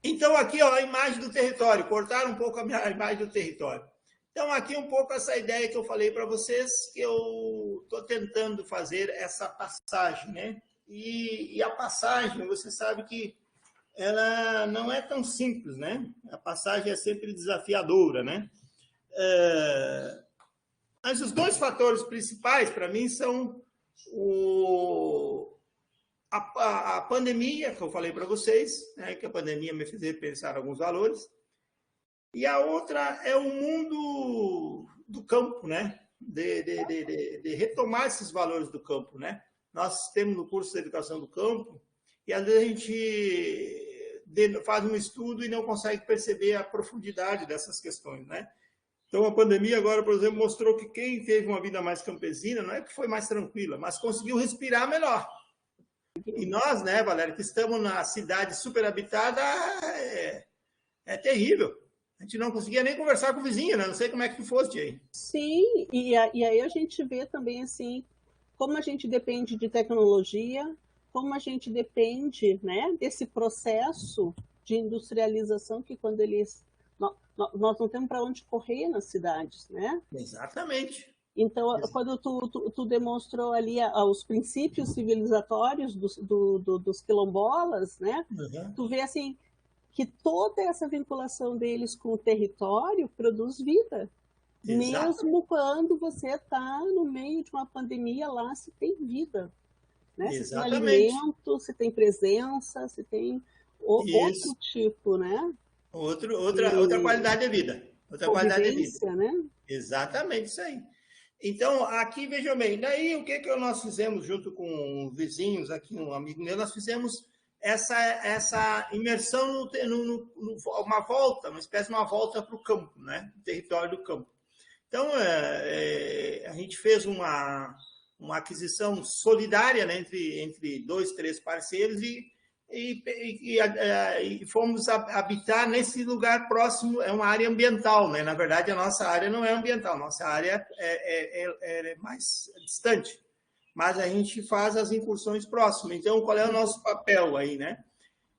Então, aqui, ó, a imagem do território. Cortaram um pouco a imagem do território. Então, aqui um pouco essa ideia que eu falei para vocês, que eu estou tentando fazer essa passagem, né? E a passagem, você sabe que ela não é tão simples, né? A passagem é sempre desafiadora, né? Mas os dois fatores principais para mim são a pandemia, que eu falei para vocês, né, que a pandemia me fez repensar alguns valores, e a outra é o mundo do campo, né? De retomar esses valores do campo, né? Nós temos no curso de educação do campo, e às vezes a gente faz um estudo e não consegue perceber a profundidade dessas questões, né? Então, a pandemia agora, por exemplo, mostrou que quem teve uma vida mais campesina não é que foi mais tranquila, mas conseguiu respirar melhor. E nós, né, Valéria, que estamos na cidade superhabitada, é terrível. A gente não conseguia nem conversar com o vizinho, né? Não sei como é que fosse aí. Sim, e aí a gente vê também, assim, como a gente depende de tecnologia, como a gente depende, né, desse processo de industrialização que quando eles... Nós não temos para onde correr nas cidades, né? Exatamente. Então, quando tu demonstrou ali os princípios civilizatórios dos quilombolas, né? Uhum. Tu vê, assim, que toda essa vinculação deles com o território produz vida. Exatamente. Mesmo quando você está no meio de uma pandemia, lá se tem vida. Né? Se tem alimento, se tem presença, se tem outro tipo, né? Outra qualidade de vida. Outra qualidade de vida. Né? Exatamente, isso aí. Então, aqui, vejam bem, daí o que nós fizemos junto com vizinhos, aqui um amigo meu, nós fizemos essa imersão uma volta, uma espécie de uma volta para o campo, né? O território do campo. Então, a gente fez uma aquisição solidária, né, entre 2, 3 parceiros e fomos habitar nesse lugar próximo, é uma área ambiental, né? Na verdade, a nossa área não é ambiental, a nossa área é mais distante, mas a gente faz as incursões próximas. Então, qual é o nosso papel aí, né?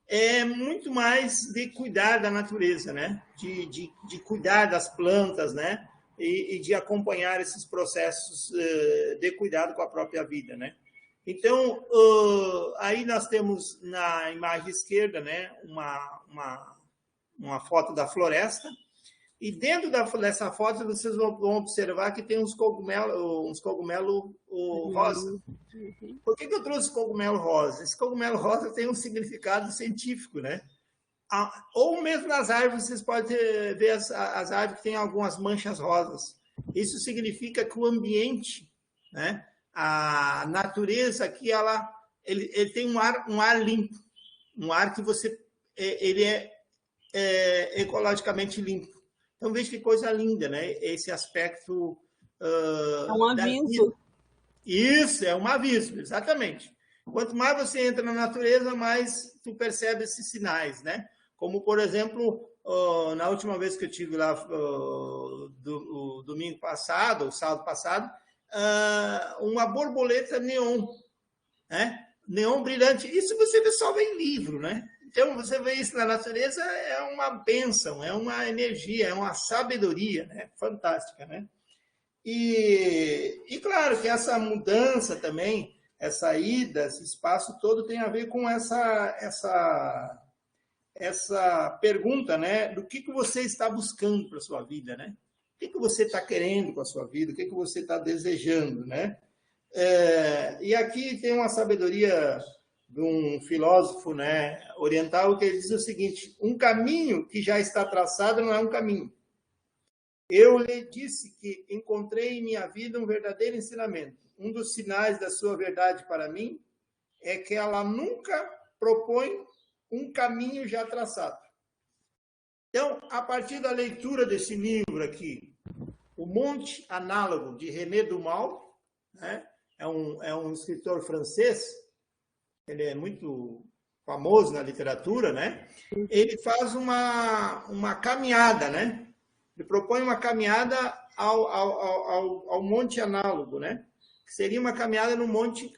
É muito mais de cuidar da natureza, né? De cuidar das plantas, né? E de acompanhar esses processos de cuidado com a própria vida, né? Então, aí nós temos na imagem esquerda, né, uma foto da floresta, e dentro dessa foto vocês vão observar que tem uns cogumelo rosa. Por que eu trouxe cogumelo rosa? Esse cogumelo rosa tem um significado científico, né? Ou mesmo nas árvores, vocês podem ver as árvores que têm algumas manchas rosas. Isso significa que o ambiente, né, a natureza aqui, ele tem um ar limpo, um ar que ele é ecologicamente limpo. Então, veja que coisa linda, né? Esse aspecto... é um aviso. Isso, é um aviso, exatamente. Quanto mais você entra na natureza, mais tu percebe esses sinais, né? Como, por exemplo, na última vez que eu estive lá, o domingo passado, o sábado passado, uma borboleta neon, né? Neon brilhante. Isso você só vê em livro, né? Então, você vê isso na natureza, é uma bênção, é uma energia, é uma sabedoria, né? Fantástica, né? E claro que essa mudança também, essa ida, esse espaço todo tem a ver com essa pergunta, né? Do que você está buscando para a sua vida, né? O que você está querendo com a sua vida? O que você está desejando, né? E aqui tem uma sabedoria de um filósofo, né, oriental, que ele diz o seguinte: um caminho que já está traçado não é um caminho. Eu lhe disse que encontrei em minha vida um verdadeiro ensinamento. Um dos sinais da sua verdade para mim é que ela nunca propõe um caminho já traçado. Então, a partir da leitura desse livro aqui, O Monte Análogo, de René Dumas, né? É um escritor francês, ele é muito famoso na literatura, né? Ele faz uma caminhada, né? Ele propõe uma caminhada ao Monte Análogo, né? Que seria uma caminhada no monte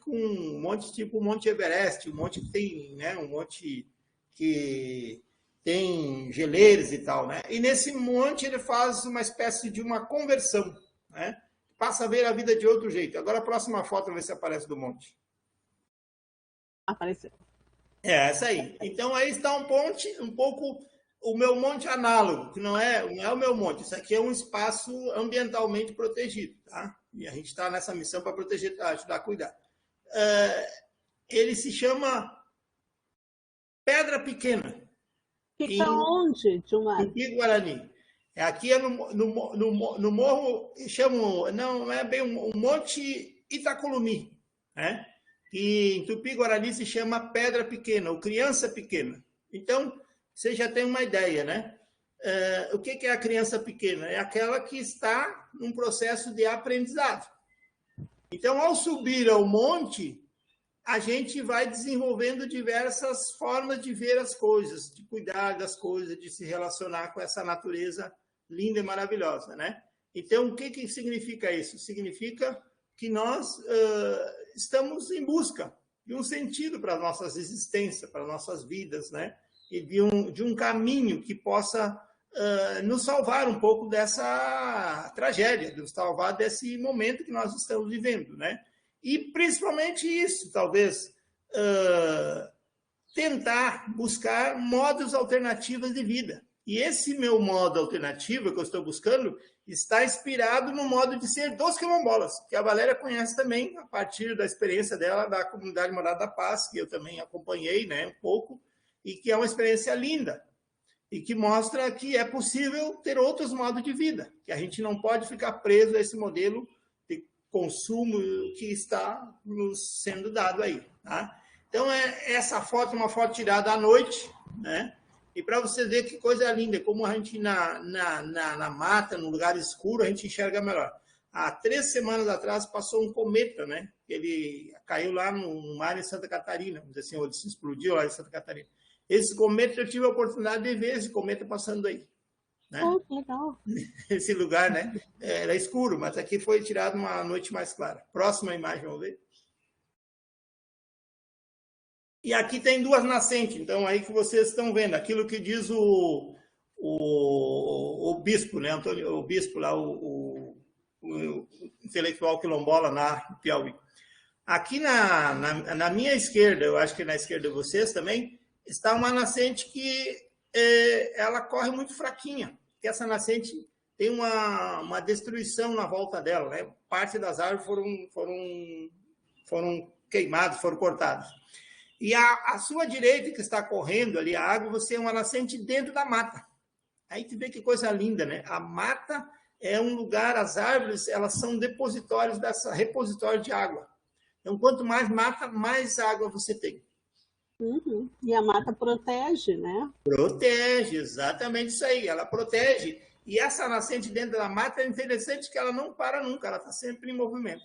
tipo o Monte Everest, um monte que tem, né? Um monte que tem geleiras e tal, né? E nesse monte ele faz uma espécie de uma conversão, né? Passa a ver a vida de outro jeito. Agora a próxima foto, ver se aparece do monte. Apareceu. É, essa aí. Então, aí está um pouco o meu monte análogo, que não é o meu monte. Isso aqui é um espaço ambientalmente protegido, tá? E a gente está nessa missão para proteger, ajudar a cuidar. Ele se chama Pedra Pequena, Fica em onde, Gilmar? Tupi-Guarani. Aqui é no morro, chamam, não é bem um Monte Itacolumi, né? E em Tupi-Guarani se chama Pedra Pequena, ou Criança Pequena. Então, você já tem uma ideia, né? O que é a criança pequena? É aquela que está num processo de aprendizado. Então, ao subir ao monte, a gente vai desenvolvendo diversas formas de ver as coisas, de cuidar das coisas, de se relacionar com essa natureza linda e maravilhosa, né? Então, o que significa isso? Significa que nós estamos em busca de um sentido para as nossas existências, para as nossas vidas, né? E de um caminho que possa nos salvar um pouco dessa tragédia, nos salvar desse momento que nós estamos vivendo, né? E principalmente isso, talvez, tentar buscar modos alternativos de vida. E esse meu modo alternativo que eu estou buscando está inspirado no modo de ser dos quilombolas, que a Valéria conhece também, a partir da experiência dela da comunidade Morada da Paz, que eu também acompanhei, né, um pouco, e que é uma experiência linda, e que mostra que é possível ter outros modos de vida, que a gente não pode ficar preso a esse modelo de consumo que está nos sendo dado aí, tá? Então, essa foto é uma foto tirada à noite, né? E para você ver que coisa linda, como a gente na mata, no lugar escuro, a gente enxerga melhor. Há 3 semanas atrás passou um cometa, né? Ele caiu lá no mar em Santa Catarina, vamos dizer assim, ou ele se explodiu lá em Santa Catarina. Esse cometa, eu tive a oportunidade de ver esse cometa passando aí, né? Oh, que legal. Esse lugar, né? Era escuro, mas aqui foi tirado uma noite mais clara. Próxima imagem, vamos ver. E aqui tem 2 nascentes, então aí que vocês estão vendo, aquilo que diz o bispo, né? O bispo lá, o intelectual quilombola na Piauí. Aqui na minha esquerda, eu acho que na esquerda de vocês também, está uma nascente que ela corre muito fraquinha, que essa nascente tem uma destruição na volta dela, né? Parte das árvores foram queimadas, foram cortadas. E a sua direita, que está correndo ali a água, você é uma nascente dentro da mata. Aí tu vê que coisa linda, né? A mata é um lugar, as árvores, elas são depositórios repositório de água. Então, quanto mais mata, mais água você tem. Uhum. E a mata protege, né? Protege, exatamente isso aí. Ela protege. E essa nascente dentro da mata é interessante que ela não para nunca, ela está sempre em movimento.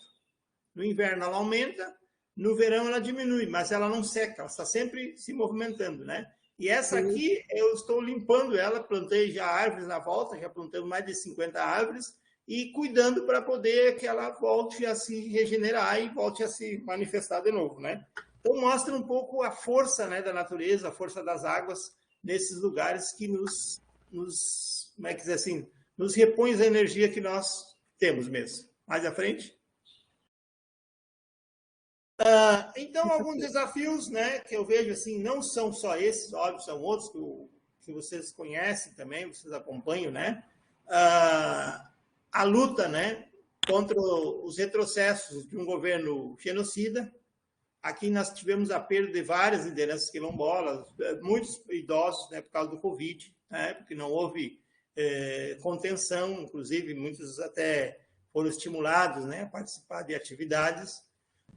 No inverno ela aumenta, no verão ela diminui, mas ela não seca, ela está sempre se movimentando, né? E essa aqui, eu estou limpando ela, plantei já árvores na volta, já plantamos mais de 50 árvores, e cuidando para poder que ela volte a se regenerar e volte a se manifestar de novo, né? Então, mostra um pouco a força, né, da natureza, a força das águas nesses lugares que como é que dizer assim, nos repõe a energia que nós temos mesmo. Mais à frente. Então, alguns desafios, né, que eu vejo assim, não são só esses, óbvio, são outros que vocês conhecem também, vocês acompanham, né? A luta, né, contra os retrocessos de um governo genocida. Aqui nós tivemos a perda de várias lideranças quilombolas, muitos idosos, né, por causa do Covid, né, porque não houve contenção, inclusive muitos até foram estimulados, né, a participar de atividades.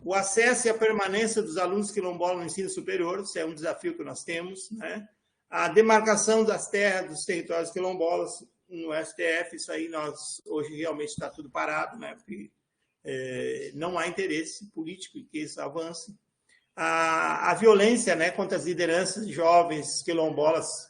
O acesso e a permanência dos alunos quilombolas no ensino superior, isso é um desafio que nós temos, né? A demarcação das terras dos territórios quilombolas no STF, isso aí hoje realmente está tudo parado, né? Porque não há interesse político em que isso avance. A violência, né, contra as lideranças de jovens quilombolas,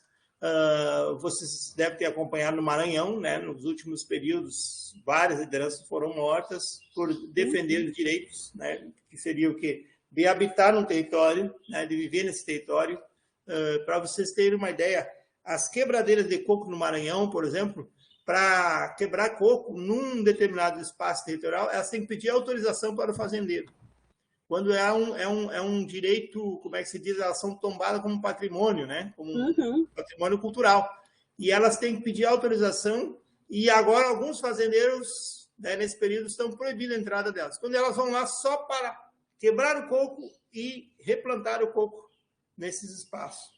vocês devem ter acompanhado no Maranhão, né? Nos últimos períodos, várias lideranças foram mortas por defender os direitos, né? Que seria o quê? De habitar um território, né? De viver nesse território. Para vocês terem uma ideia, as quebradeiras de coco no Maranhão, por exemplo, para quebrar coco num determinado espaço territorial, elas têm que pedir autorização para o fazendeiro. quando é um direito, como é que se diz, elas são tombadas como patrimônio, né? Como um patrimônio cultural. E elas têm que pedir autorização, e agora alguns fazendeiros, né, nesse período, estão proibindo a entrada delas. Quando elas vão lá só para quebrar o coco e replantar o coco nesses espaços.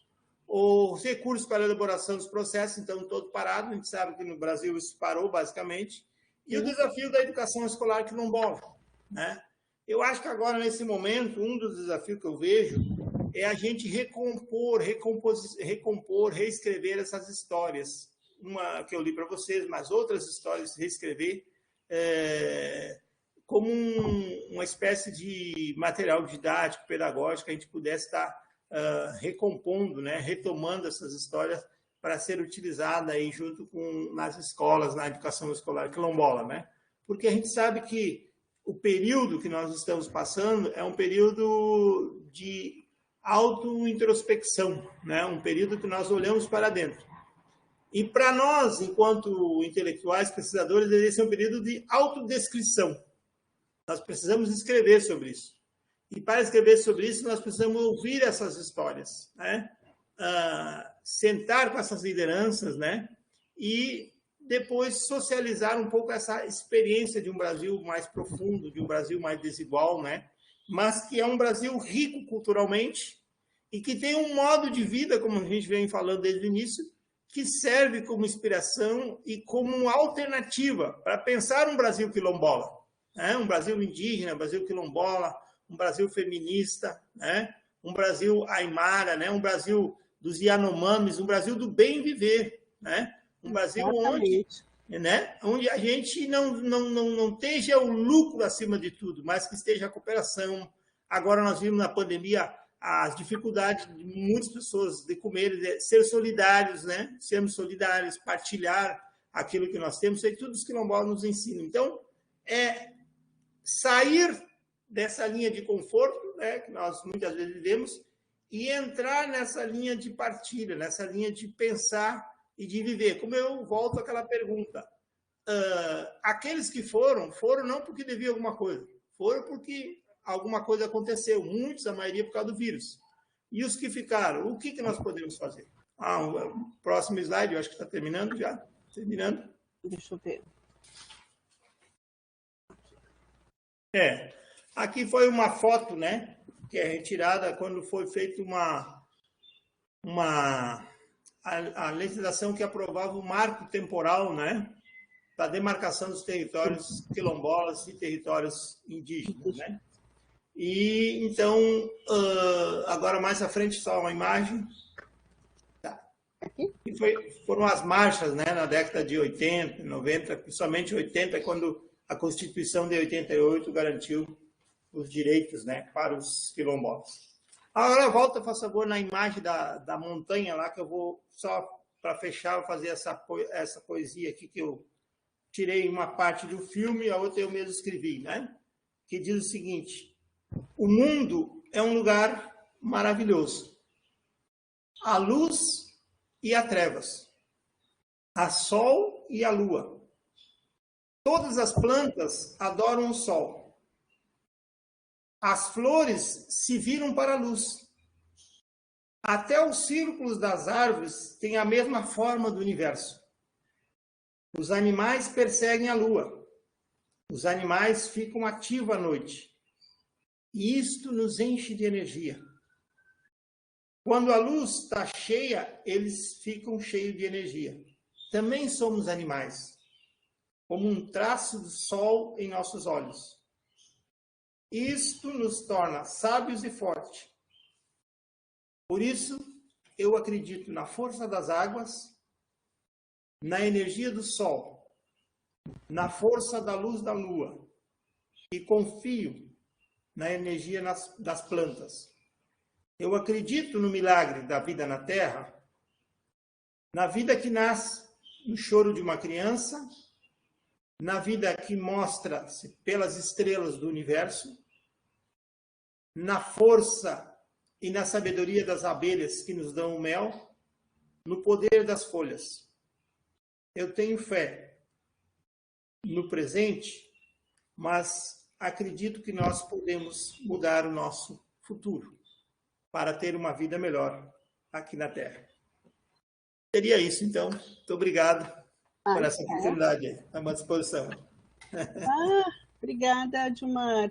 Os recursos para a elaboração dos processos, então, todo parado. A gente sabe que no Brasil isso parou, basicamente. E o desafio da educação escolar quilombola, né? Eu acho que agora, nesse momento, um dos desafios que eu vejo é a gente recompor, reescrever essas histórias. Uma que eu li para vocês, mas outras histórias, reescrever como uma espécie de material didático, pedagógico, que a gente pudesse estar recompondo, né, retomando essas histórias para ser utilizada aí junto com nas escolas, na educação escolar quilombola, né? Porque a gente sabe que o período que nós estamos passando é um período de auto-introspecção, né? Um período que nós olhamos para dentro. E para nós, enquanto intelectuais, pesquisadores, esse é um período de autodescrição. Nós precisamos escrever sobre isso. E para escrever sobre isso, nós precisamos ouvir essas histórias, né? Sentar com essas lideranças, né? E depois socializar um pouco essa experiência de um Brasil mais profundo, de um Brasil mais desigual, né? Mas que é um Brasil rico culturalmente e que tem um modo de vida, como a gente vem falando desde o início, que serve como inspiração e como uma alternativa para pensar um Brasil quilombola, né? Um Brasil indígena, um Brasil quilombola, um Brasil feminista, né? Um Brasil aimara, né? Um Brasil dos Yanomamis, um Brasil do bem viver, né? Um Brasil onde, né? Onde a gente não esteja o lucro acima de tudo, mas que esteja a cooperação. Agora nós vimos na pandemia as dificuldades de muitas pessoas de comer, de ser solidários, né? Sermos solidários, partilhar aquilo que nós temos, e tudo os quilombolas nos ensinam. Então, sair dessa linha de conforto, né, que nós muitas vezes vivemos, e entrar nessa linha de partilha, nessa linha de pensar e de viver. Como eu volto àquela pergunta, aqueles que foram não porque deviam alguma coisa, foram porque alguma coisa aconteceu, muitos, a maioria por causa do vírus. E os que ficaram, o que nós podemos fazer? O próximo slide, eu acho que está terminando já. Terminando. Deixa eu ver. Aqui foi uma foto, né, que é retirada quando foi feita a legislação que aprovava o marco temporal, né, da demarcação dos territórios quilombolas e territórios indígenas, né? E então, agora mais à frente só uma imagem. E foram as marchas, né, na década de 80, 90, principalmente 80, quando a Constituição de 88 garantiu os direitos, né, para os quilombolas. Agora volta, por favor, na imagem da montanha lá, que eu vou, só para fechar, vou fazer essa poesia aqui, que eu tirei uma parte do filme, a outra eu mesmo escrevi, né? Que diz o seguinte: o mundo é um lugar maravilhoso. A luz e a trevas. A sol e a lua. Todas as plantas adoram o sol. As flores se viram para a luz. Até os círculos das árvores têm a mesma forma do universo. Os animais perseguem a lua. Os animais ficam ativos à noite. E isto nos enche de energia. Quando a luz está cheia, eles ficam cheios de energia. Também somos animais, como um traço do sol em nossos olhos. Isto nos torna sábios e fortes. Por isso, eu acredito na força das águas, na energia do sol, na força da luz da lua, e confio na energia das plantas. Eu acredito no milagre da vida na Terra, na vida que nasce no choro de uma criança, na vida que mostra-se pelas estrelas do universo, na força e na sabedoria das abelhas que nos dão o mel, no poder das folhas. Eu tenho fé no presente, mas acredito que nós podemos mudar o nosso futuro para ter uma vida melhor aqui na Terra. Seria isso, então. Muito obrigado por essa oportunidade. À minha disposição. Obrigada, Dilmar.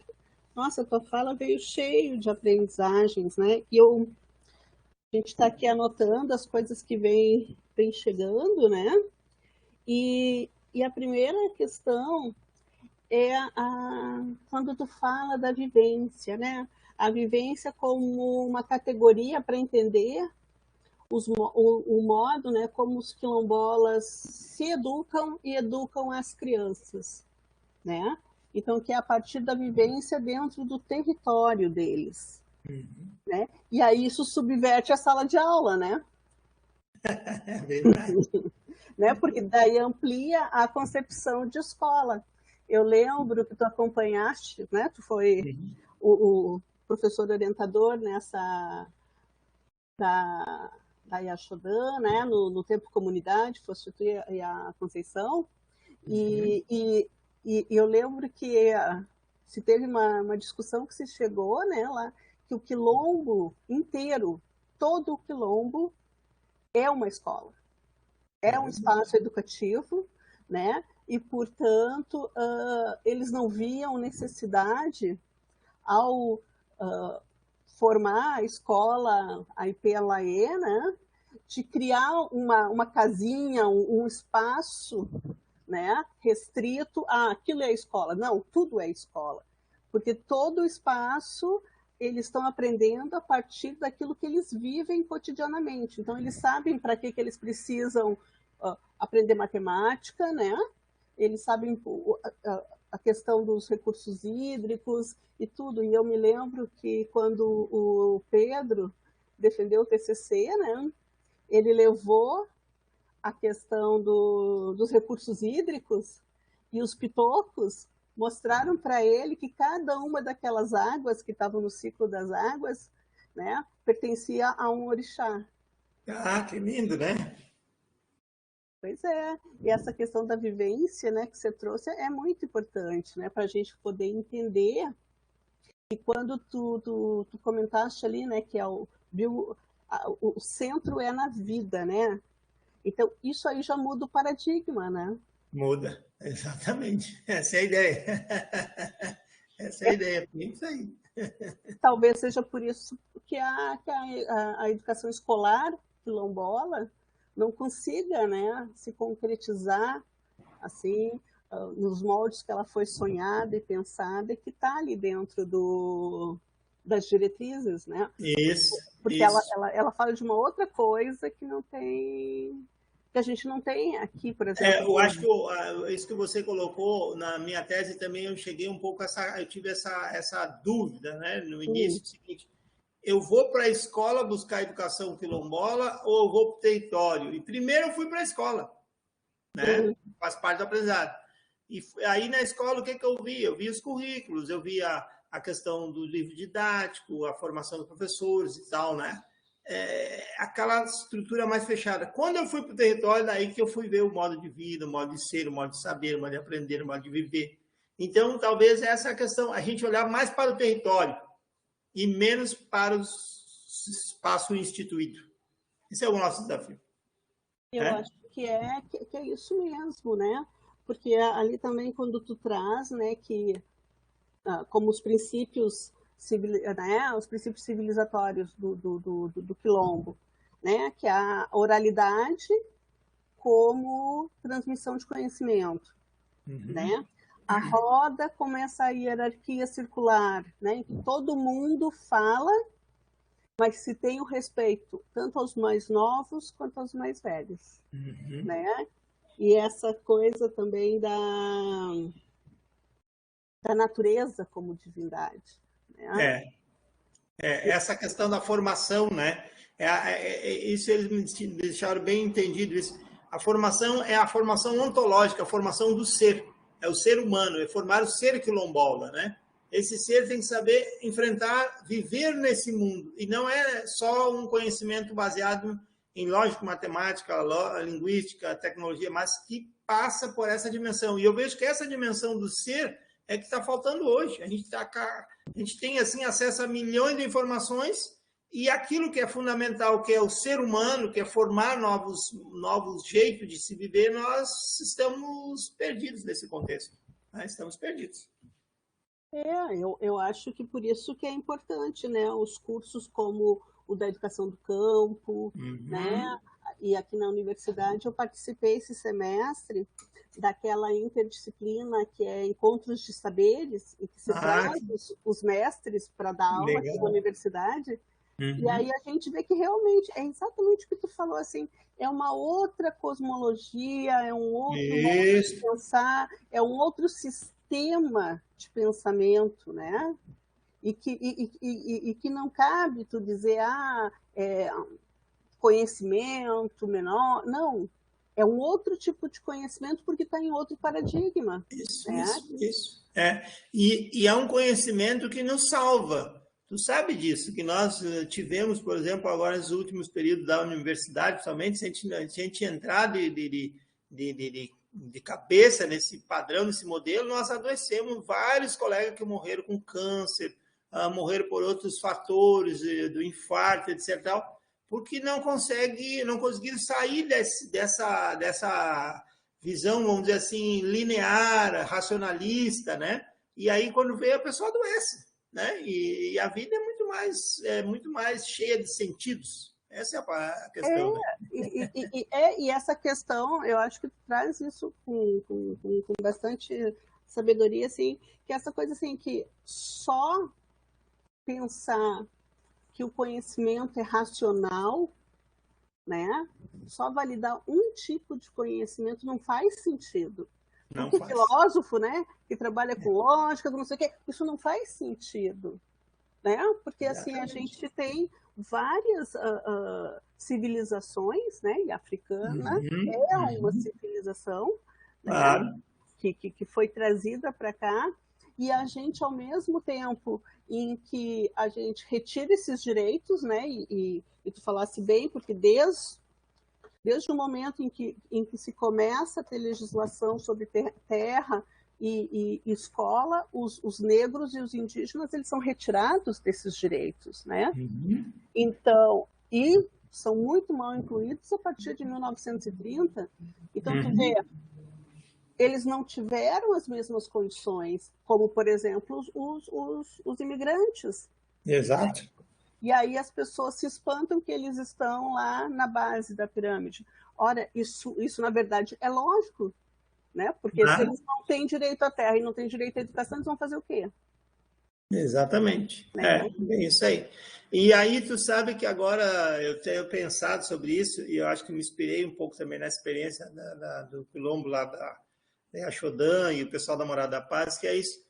Nossa, a tua fala veio cheio de aprendizagens, né? E a gente está aqui anotando as coisas que vem chegando, né? E a primeira questão é quando tu fala da vivência, né? A vivência como uma categoria para entender o modo, né, como os quilombolas se educam e educam as crianças, né? Então, que é a partir da vivência dentro do território deles, né? E aí isso subverte a sala de aula, né? É verdade. Né? Porque daí amplia a concepção de escola. Eu lembro que tu acompanhaste, né? Tu foi o professor orientador nessa da Yaxodã, né? No Tempo Comunidade, fosse tu e a Conceição. E eu lembro que se teve uma discussão que se chegou, né, lá, que o quilombo inteiro, todo o quilombo é uma escola, é um espaço educativo, né? E, portanto, eles não viam necessidade, ao formar a escola, a IPLAE, né, de criar uma casinha, um espaço, né, restrito a aquilo é a escola. Não, tudo é escola. Porque todo o espaço eles estão aprendendo a partir daquilo que eles vivem cotidianamente. Então, eles sabem para que eles precisam aprender matemática, né? Eles sabem a questão dos recursos hídricos e tudo. E eu me lembro que quando o Pedro defendeu o TCC, né, ele levou a questão dos recursos hídricos e os pitocos mostraram para ele que cada uma daquelas águas que estavam no ciclo das águas, né, pertencia a um orixá. Ah, que lindo, né? Pois é, e essa questão da vivência, né, que você trouxe é muito importante, né, para a gente poder entender. E quando tu comentaste ali, né, que o centro é na vida, né? Então, isso aí já muda o paradigma, né? Muda, exatamente. Essa é a ideia. Essa é a ideia, é isso aí. Talvez seja por isso que a educação escolar quilombola não consiga, né, se concretizar assim, nos moldes que ela foi sonhada e pensada, e que está ali dentro das diretrizes, né? Isso. Porque isso. Ela fala de uma outra coisa que não tem, que a gente não tem aqui, por exemplo. Eu acho que isso que você colocou na minha tese também, eu cheguei um pouco eu tive essa dúvida, né? No início, seguinte, eu vou para a escola buscar educação quilombola ou eu vou para o território? E primeiro eu fui para a escola, né? Faz parte do aprendizado. E aí na escola o que eu vi? Eu vi os currículos, eu vi a questão do livro didático, a formação dos professores e tal, né? Aquela estrutura mais fechada. Quando eu fui para o território, daí que eu fui ver o modo de vida, o modo de ser, o modo de saber, o modo de aprender, o modo de viver. Então, talvez essa é a questão, a gente olhar mais para o território e menos para o espaço instituído. Esse é o nosso desafio. Eu acho que é isso mesmo, né? Porque ali também, quando tu traz, né, que como os princípios, né, os princípios civilizatórios do quilombo, né, que é a oralidade como transmissão de conhecimento, né? A roda como essa hierarquia circular, né, em que todo mundo fala, mas se tem o respeito tanto aos mais novos quanto aos mais velhos, né? E essa coisa também da natureza como divindade, né? Essa questão da formação, né? Isso eles me deixaram bem entendido. Isso. A formação é a formação ontológica, a formação do ser. É o ser humano, é formar o ser quilombola, né? Esse ser tem que saber enfrentar, viver nesse mundo. E não é só um conhecimento baseado em lógica, matemática, linguística, tecnologia, mas que passa por essa dimensão. E eu vejo que essa dimensão do ser é que está faltando hoje. A gente tem assim acesso a milhões de informações e aquilo que é fundamental, que é o ser humano, que é formar novos jeitos de se viver, nós estamos perdidos nesse contexto. Né? Estamos perdidos. Eu acho que por isso que é importante, né, os cursos como o da educação do campo, né, e aqui na universidade eu participei esse semestre daquela interdisciplina que é Encontros de Saberes, e que se traz os mestres para dar aula aqui na universidade, e aí a gente vê que realmente é exatamente o que tu falou, assim, é uma outra cosmologia, é um outro modo de pensar, é um outro sistema de pensamento, né? E que não cabe tu dizer, conhecimento menor, não, é um outro tipo de conhecimento porque está em outro paradigma. Isso. E é um conhecimento que nos salva. Tu sabe disso, que nós tivemos, por exemplo, agora nos últimos períodos da universidade, principalmente, se a gente entrar de cabeça nesse padrão, nesse modelo, nós adoecemos vários colegas que morreram com câncer, morreram por outros fatores, do infarto, etc. Porque não conseguiram sair dessa visão, vamos dizer assim, linear, racionalista, né? E aí, quando vê, a pessoa adoece. Né? E a vida é muito mais cheia de sentidos. Essa é a questão. E essa questão, eu acho que traz isso com bastante sabedoria, assim, que essa coisa assim, que só pensar que o conhecimento é racional, né? Só validar um tipo de conhecimento não faz sentido. Porque filósofo, né, que trabalha com lógica, não sei o quê, isso não faz sentido, né? Porque assim a gente tem várias civilizações, né? E a africana é uma civilização, né? Que foi trazida para cá, e a gente, ao mesmo tempo em que a gente retira esses direitos, né? E tu falasse bem, porque desde o momento em que se começa a ter legislação sobre terra e escola, os negros e os indígenas eles são retirados desses direitos, né? Então, e são muito mal incluídos a partir de 1930. Então, tu vê, eles não tiveram as mesmas condições, como, por exemplo, os imigrantes. Exato. E aí as pessoas se espantam que eles estão lá na base da pirâmide. Ora, isso na verdade, é lógico, né? Porque se eles não têm direito à terra e não têm direito à educação, eles vão fazer o quê? Exatamente. É isso aí. E aí tu sabe que agora eu tenho pensado sobre isso e eu acho que me inspirei um pouco também na experiência do quilombo lá da Axodã e o pessoal da Morada da Paz, que é isso.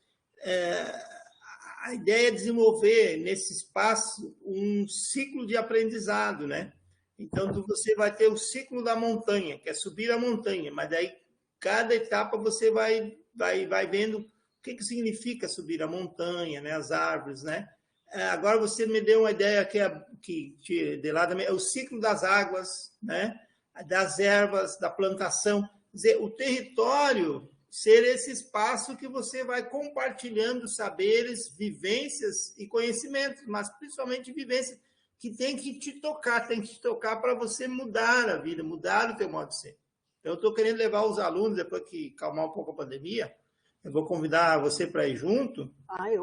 A ideia é desenvolver nesse espaço um ciclo de aprendizado, né? Então, você vai ter o ciclo da montanha, que é subir a montanha, mas daí cada etapa você vai vendo o que significa subir a montanha, né? As árvores, né? Agora você me deu uma ideia que de lá é o ciclo das águas, né? Das ervas, da plantação. Quer dizer, o território ser esse espaço que você vai compartilhando saberes, vivências e conhecimentos, mas principalmente vivências que tem que te tocar para você mudar a vida, mudar o teu modo de ser. Então, eu estou querendo levar os alunos, depois que calmar um pouco a pandemia, eu vou convidar você para ir junto,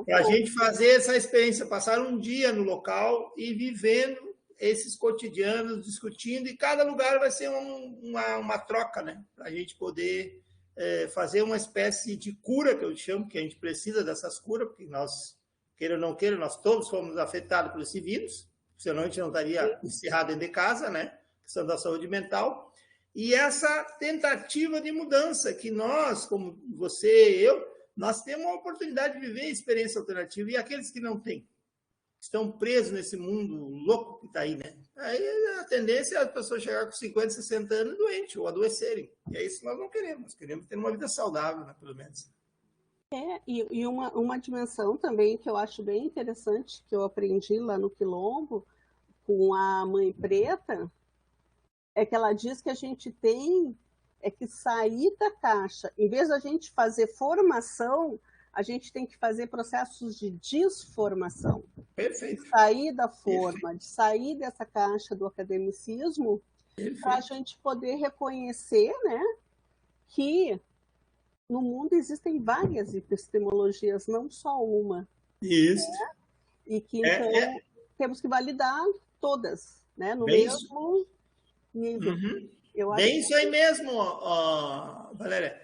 para a gente fazer essa experiência, passar um dia no local e vivendo esses cotidianos, discutindo, e cada lugar vai ser uma troca, né? Para a gente poder fazer uma espécie de cura, que eu chamo, que a gente precisa dessas curas, porque nós, queira ou não queira, nós todos fomos afetados por esse vírus, senão a gente não estaria encerrado dentro de casa, né? Questão da saúde mental. E essa tentativa de mudança, que nós, como você e eu, nós temos a oportunidade de viver a experiência alternativa, e aqueles que não têm, estão presos nesse mundo louco que está aí, né? Aí a tendência é as pessoas chegar com 50, 60 anos doentes ou adoecerem. E é isso que nós não queremos. Queremos ter uma vida saudável, né, pelo menos. E uma dimensão também que eu acho bem interessante, que eu aprendi lá no Quilombo, com a Mãe Preta, é que ela diz que a gente tem que sair da caixa. Em vez da gente fazer formação, a gente tem que fazer processos de desformação. Perfeito. De sair da forma, de sair dessa caixa do academicismo, para a gente poder reconhecer, né, que no mundo existem várias epistemologias, não só uma. Isso. Né? E que, então, temos que validar todas, né, no mesmo nível. Uhum. Eu acho Bem isso aí mesmo, Valéria.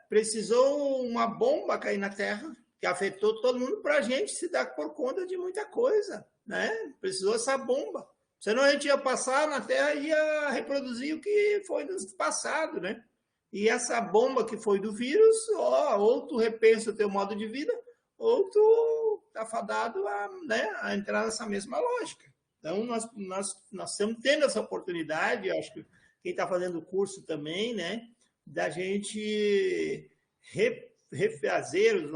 Precisou uma bomba cair na Terra, que afetou todo mundo, para a gente se dar por conta de muita coisa. Né? Precisou essa bomba. Senão a gente ia passar na Terra e ia reproduzir o que foi do passado. Né? E essa bomba que foi do vírus, ou tu repensa o teu modo de vida, ou tu está fadado a entrar nessa mesma lógica. Então, nós estamos tendo essa oportunidade, eu acho que quem está fazendo o curso também, né, da gente refazer os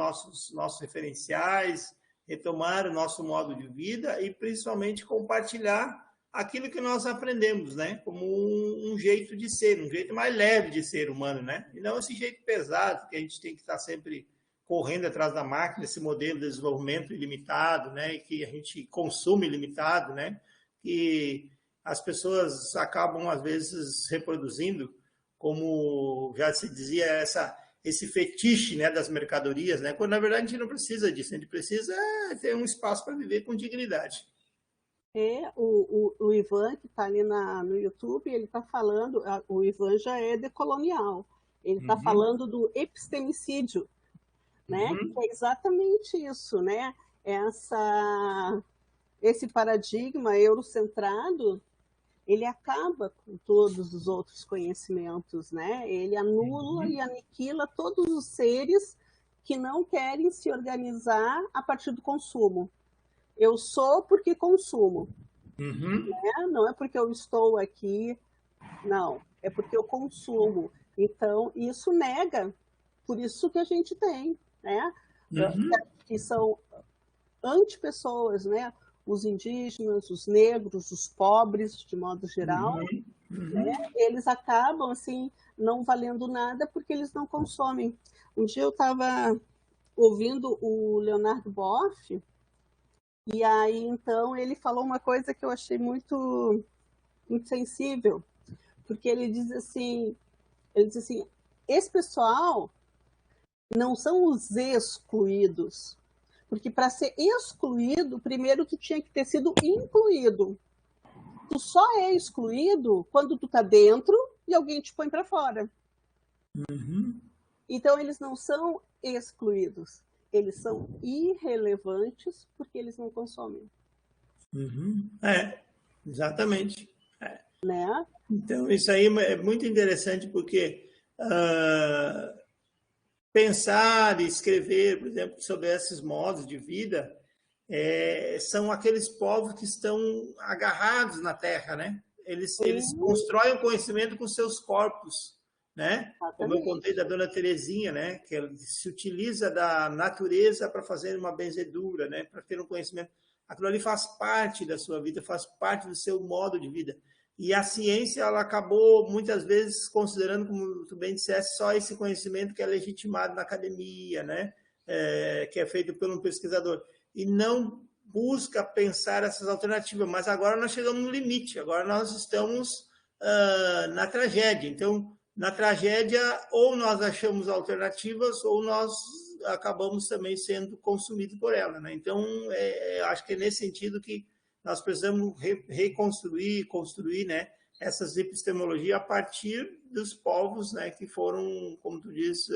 nossos referenciais, retomar o nosso modo de vida e, principalmente, compartilhar aquilo que nós aprendemos, né, como um jeito de ser, um jeito mais leve de ser humano, né, e não esse jeito pesado que a gente tem que estar sempre correndo atrás da máquina, esse modelo de desenvolvimento ilimitado, né, e que a gente consome ilimitado, né, que as pessoas acabam, às vezes, reproduzindo, como já se dizia, esse fetiche, né, das mercadorias, né, quando, na verdade, a gente não precisa disso, a gente precisa ter um espaço para viver com dignidade. O Ivan, que está ali no YouTube, ele está falando, o Ivan já é decolonial, ele está falando do epistemicídio, né, que é exatamente isso, né, esse paradigma eurocentrado, ele acaba com todos os outros conhecimentos, né? Ele anula e aniquila todos os seres que não querem se organizar a partir do consumo. Eu sou porque consumo. Né? Não é porque eu estou aqui, não. É porque eu consumo. Então, isso nega. Por isso que a gente tem, né? Que são antipessoas, né? Os indígenas, os negros, os pobres, de modo geral, né? Eles acabam, assim, não valendo nada porque eles não consomem. Um dia eu estava ouvindo o Leonardo Boff, e aí, então, ele falou uma coisa que eu achei muito, muito sensível, porque ele diz assim, esse pessoal não são os excluídos, porque para ser excluído, primeiro tu tinha que ter sido incluído. Tu só é excluído quando tu tá dentro e alguém te põe para fora. Então eles não são excluídos, eles são irrelevantes porque eles não consomem. Exatamente. Né? Então isso aí é muito interessante porque pensar e escrever, por exemplo, sobre esses modos de vida, são aqueles povos que estão agarrados na terra, né? Eles constroem o conhecimento com seus corpos, né? Como eu contei da Dona Terezinha, né? Que ela se utiliza da natureza para fazer uma benzedura, né? Para ter um conhecimento. Aquilo ali faz parte da sua vida, faz parte do seu modo de vida. E a ciência, ela acabou, muitas vezes, considerando, como tu bem disseste, só esse conhecimento que é legitimado na academia, né? Que é feito por um pesquisador. E não busca pensar essas alternativas. Mas agora nós chegamos no limite, agora nós estamos na tragédia. Então, na tragédia, ou nós achamos alternativas, ou nós acabamos também sendo consumidos por ela. Né? Então, acho que é nesse sentido que nós precisamos reconstruir, construir, né, essas epistemologias a partir dos povos, né, que foram, como tu diz,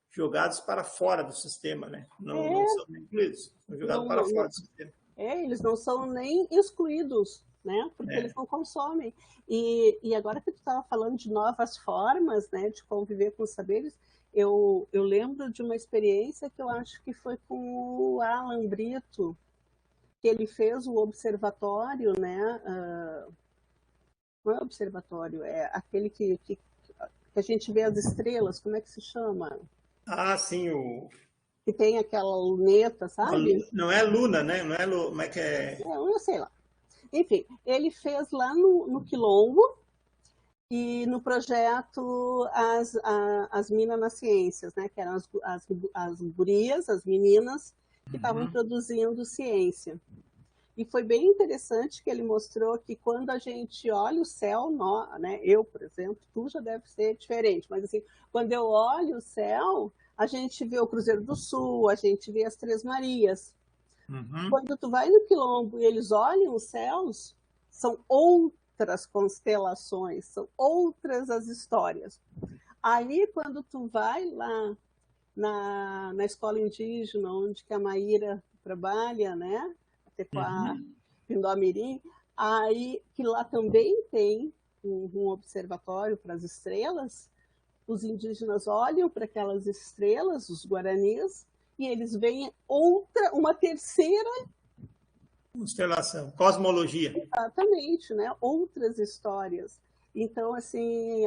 jogados para fora do sistema, né? Não são incluídos, são jogados para fora do sistema. Eles não são nem excluídos, né? Porque eles não consomem. E agora que tu estava falando de novas formas, né, de conviver com os saberes, eu lembro de uma experiência que eu acho que foi com o Alan Brito, que ele fez o observatório, né? Não é observatório, é aquele que a gente vê as estrelas, como é que se chama? Ah, sim, que tem aquela luneta, sabe? Não é Luna, né? Não é como é que é? Eu sei lá. Enfim, ele fez lá no Quilombo, e no projeto as Minas nas Ciências, né, que eram as gurias, as meninas, que estavam Uhum. produzindo ciência. E foi bem interessante que ele mostrou que quando a gente olha o céu, né, eu, por exemplo, tu já deve ser diferente, mas assim, quando eu olho o céu, a gente vê o Cruzeiro do Sul, a gente vê as Três Marias. Uhum. Quando tu vai no Quilombo e eles olham os céus, são outras constelações, são outras as histórias. Aí, quando tu vai lá na escola indígena, onde que a Maíra trabalha, né? Até com a Uhum. Pindomirim, aí que lá também tem um observatório para as estrelas, os indígenas olham para aquelas estrelas, os guaranis, e eles veem uma terceira, Constelação, cosmologia. exatamente, né? Outras histórias. Então, assim,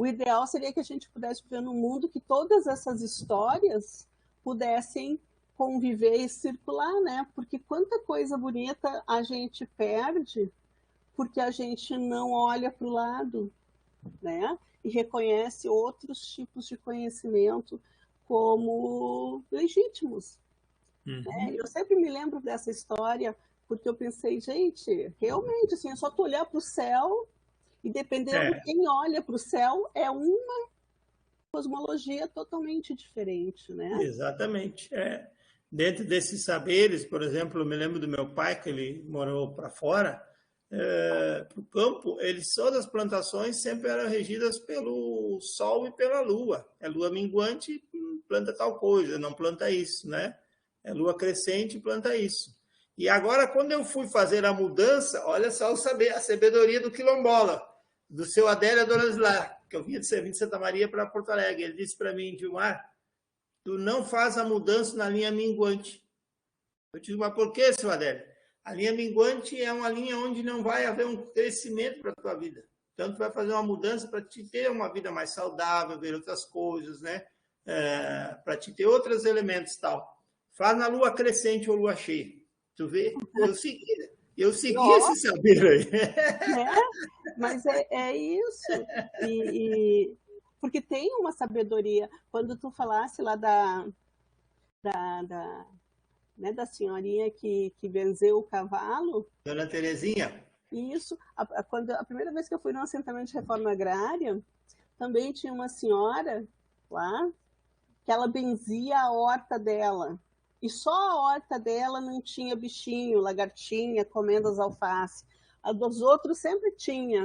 o ideal seria que a gente pudesse viver num mundo que todas essas histórias pudessem conviver e circular, né? Porque quanta coisa bonita a gente perde porque a gente não olha para o lado, né? E reconhece outros tipos de conhecimento como legítimos. Né? Uhum. Eu sempre me lembro dessa história porque eu pensei, gente, realmente, assim, é só tu olhar para o céu e dependendo de É, quem olha para o céu, é uma cosmologia totalmente diferente, né? exatamente. É. Dentro desses saberes, por exemplo, eu me lembro do meu pai, que ele morou para fora, para o campo, todas as plantações sempre eram regidas pelo sol e pela lua. É lua minguante, planta tal coisa, não planta isso, né? É lua crescente, planta isso. E agora, quando eu fui fazer a mudança, olha só a sabedoria do quilombola, do seu Adélio Adoraslá, que eu vinha de Santa Maria para Porto Alegre. Ele disse para mim, Gilmar, tu não faz a mudança na linha minguante. Eu disse, mas por que, seu Adélio? A linha minguante é uma linha onde não vai haver um crescimento para a tua vida. Então, tu vai fazer uma mudança para te ter uma vida mais saudável, ver outras coisas, né? Para te ter outros elementos tal. Faz na lua crescente ou lua cheia. Tu vê? Eu segui esse Ó, saber aí. né? Mas é isso. Porque tem uma sabedoria. Quando tu falasse lá da, né, da senhorinha que benzeu o cavalo, Dona Terezinha. e isso, a primeira vez que eu fui num assentamento de reforma agrária, também tinha uma senhora lá que ela benzia a horta dela. E só a horta dela não tinha bichinho, lagartinha, comendo as alfaces. A dos outros sempre tinha.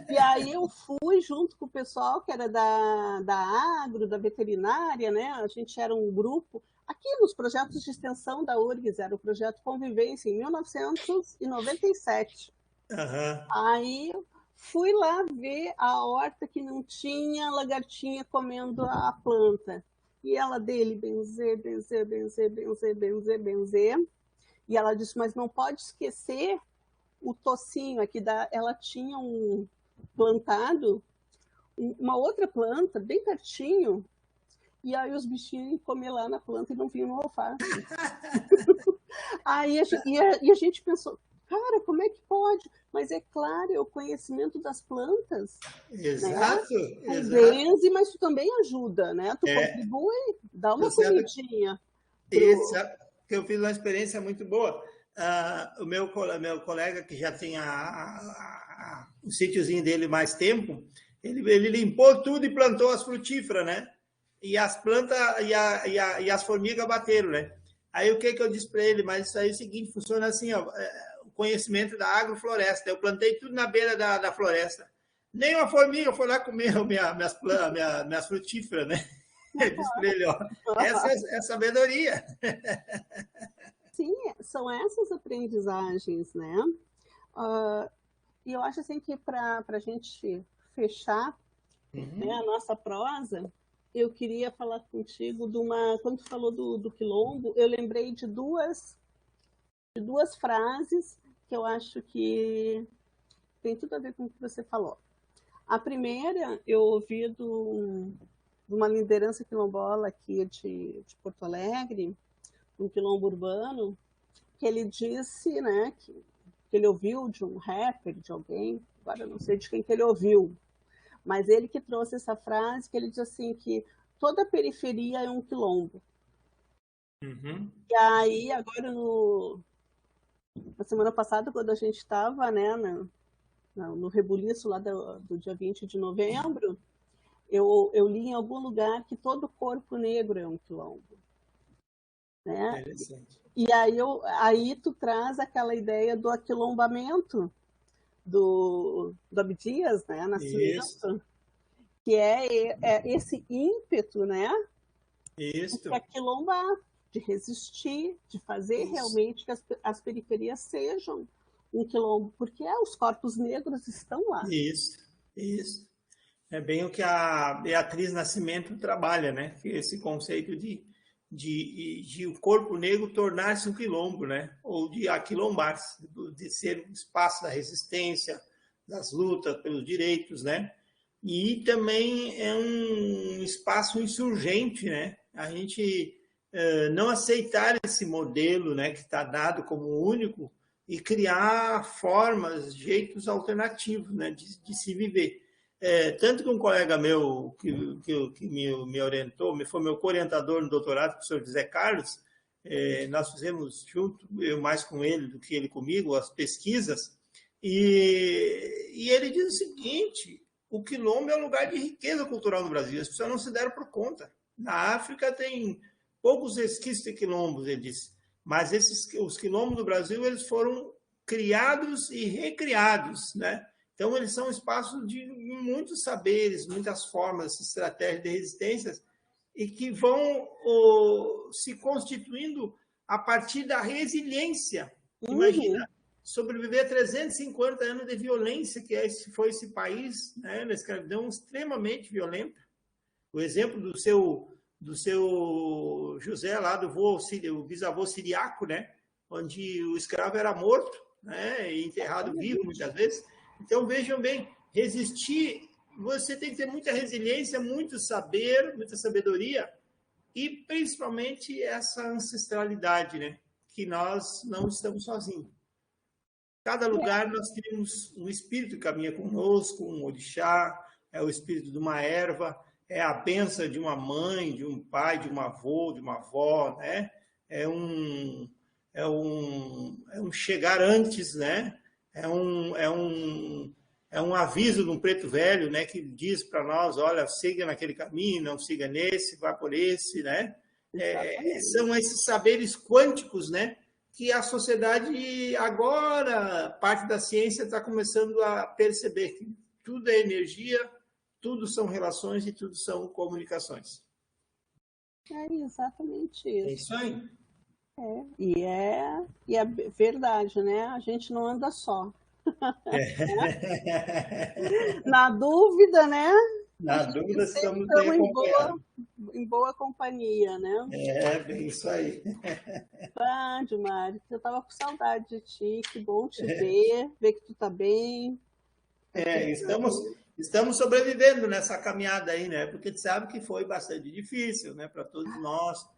E aí eu fui junto com o pessoal que era da agro, da veterinária, né? A gente era um grupo. Aqui nos projetos de extensão da URGS, era o projeto Convivência, em 1997. Aham. Aí fui lá ver a horta que não tinha lagartinha comendo a planta. E ela dele benzer, benzer, benzer, benzer, benzer, benzer. E ela disse, mas não pode esquecer o tocinho aqui da. Ela tinha plantado uma outra planta bem pertinho, e aí os bichinhos iam comer lá na planta e não vinham no alface. Aí a gente pensou, cara, como é que pode? Mas é claro, é o conhecimento das plantas, né? Exato, Tu exato. benze, mas tu também ajuda, né? Tu É, contribui, dá tu uma sabe, comidinha isso, pro. sabe que eu fiz uma experiência muito boa. O meu colega, que já tem o sítiozinho dele mais tempo, ele limpou tudo e plantou as frutíferas, né? E as plantas e as formigas bateram, né? Aí o que eu disse para ele? Mas isso aí é o seguinte, funciona assim, ó, o conhecimento da agrofloresta. Eu plantei tudo na beira da floresta. Nem uma formiga foi lá comer minhas frutíferas, né? Eu disse para ele, ó, essa é a sabedoria. Sim, são essas aprendizagens, né? Uh, e eu acho assim que para a gente fechar, né, a Uhum. nossa prosa, eu queria falar contigo de uma. Quando tu falou do quilombo, eu lembrei de duas frases que eu acho que tem tudo a ver com o que você falou. A primeira eu ouvi de uma liderança quilombola aqui de Porto Alegre, um quilombo urbano, que ele disse, né, que ele ouviu de um rapper, de alguém, agora eu não sei de quem que ele ouviu, mas ele que trouxe essa frase, que ele diz assim, que toda periferia é um quilombo. Uhum. E aí, agora, na semana passada, quando a gente estava, né, no rebuliço lá do dia 20 de novembro, eu li em algum lugar que todo corpo negro é um quilombo. Né? Interessante. E aí tu traz aquela ideia do aquilombamento do Abdias, né, Isso, Nascimento, que é esse ímpeto, né, de se isso, aquilombar, de resistir, de fazer isso, realmente que as periferias sejam um quilombo, porque os corpos negros estão lá. isso, isso. É bem o que a Beatriz Nascimento trabalha, né? Esse conceito de o corpo negro tornar-se um quilombo, né? Ou de aquilombar-se, de ser um espaço da resistência, das lutas pelos direitos, né? E também é um espaço insurgente, né? A gente não aceitar esse modelo, né, que está dado como único e criar formas, jeitos alternativos, né, de se viver. Tanto que um colega meu que me orientou, foi meu co-orientador no doutorado, o professor José Carlos, nós fizemos junto, eu mais com ele do que ele comigo, as pesquisas, e ele diz o seguinte: o quilombo é um lugar de riqueza cultural no Brasil, as pessoas não se deram por conta. Na África tem poucos resquícios de quilombos, ele disse, mas os quilombos do Brasil eles foram criados e recriados, né? Então, eles são espaços de muitos saberes, muitas formas, estratégias de resistência, e que vão se constituindo a partir da resiliência. Imagina sobreviver a 350 anos de violência, que foi esse país, né, na escravidão extremamente violenta. O exemplo do seu José, lá do o bisavô siriaco, né, onde o escravo era morto, né, e enterrado vivo, muitas vezes. Então, vejam bem, resistir, você tem que ter muita resiliência, muito saber, muita sabedoria e, principalmente, essa ancestralidade, né? Que nós não estamos sozinhos. Cada lugar nós temos um espírito que caminha conosco, um orixá, é o espírito de uma erva, é a benção de uma mãe, de um pai, de um avô, de uma avó, né? É um, é um chegar antes, né? É um aviso de um preto velho, né? Que diz para nós, olha, siga naquele caminho, não siga nesse, vá por esse, né? São esses saberes quânticos, né? Que a sociedade agora, parte da ciência está começando a perceber que tudo é energia, tudo são relações e tudo são comunicações. É exatamente É isso. isso aí. E é verdade, né? A gente não anda só. Na dúvida, né? A Na gente dúvida, sempre estamos bem estamos acompanhados. em boa companhia, né? É bem isso aí. Ah, Gilmar, eu tava com saudade de ti, que bom te ver que tu tá bem, tá tudo bem. Estamos sobrevivendo nessa caminhada aí, né? Porque tu sabe que foi bastante difícil, né? Para todos nós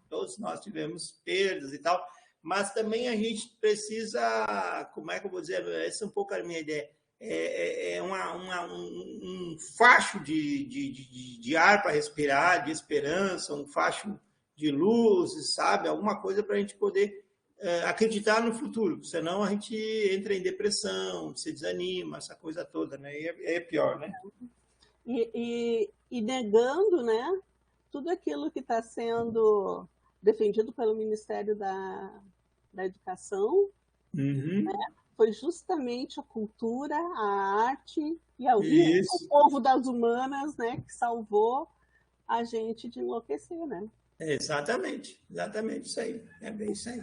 tivemos perdas e tal, mas também a gente precisa, como é que eu vou dizer, essa é um pouco a minha ideia, um facho de ar para respirar, de esperança, um facho de luz, sabe? Alguma coisa para a gente poder acreditar no futuro, senão a gente entra em depressão, se desanima, essa coisa toda, né? E é pior, né? E negando, né, tudo aquilo que está sendo defendido pelo Ministério da Educação, Uhum. foi justamente a cultura, a arte e o Isso. povo das humanas, né, que salvou a gente de enlouquecer, né? Exatamente, exatamente isso aí. É bem isso aí.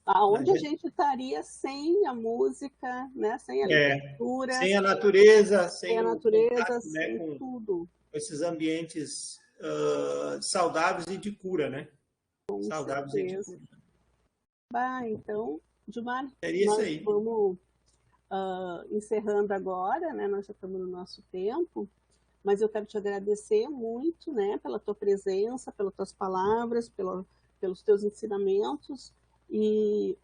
Aonde a gente estaria sem a música, né, sem a literatura, Sem a natureza, sem a sem o natureza, contato, né, sem com tudo. esses ambientes saudáveis e de cura, né? Com Saudáveis e de certeza. cura. Então, Gilmar, Seria isso nós aí. vamos encerrando agora, né? Nós já estamos no nosso tempo, mas eu quero te agradecer muito, né, pela tua presença, pelas tuas palavras, pelos teus ensinamentos. E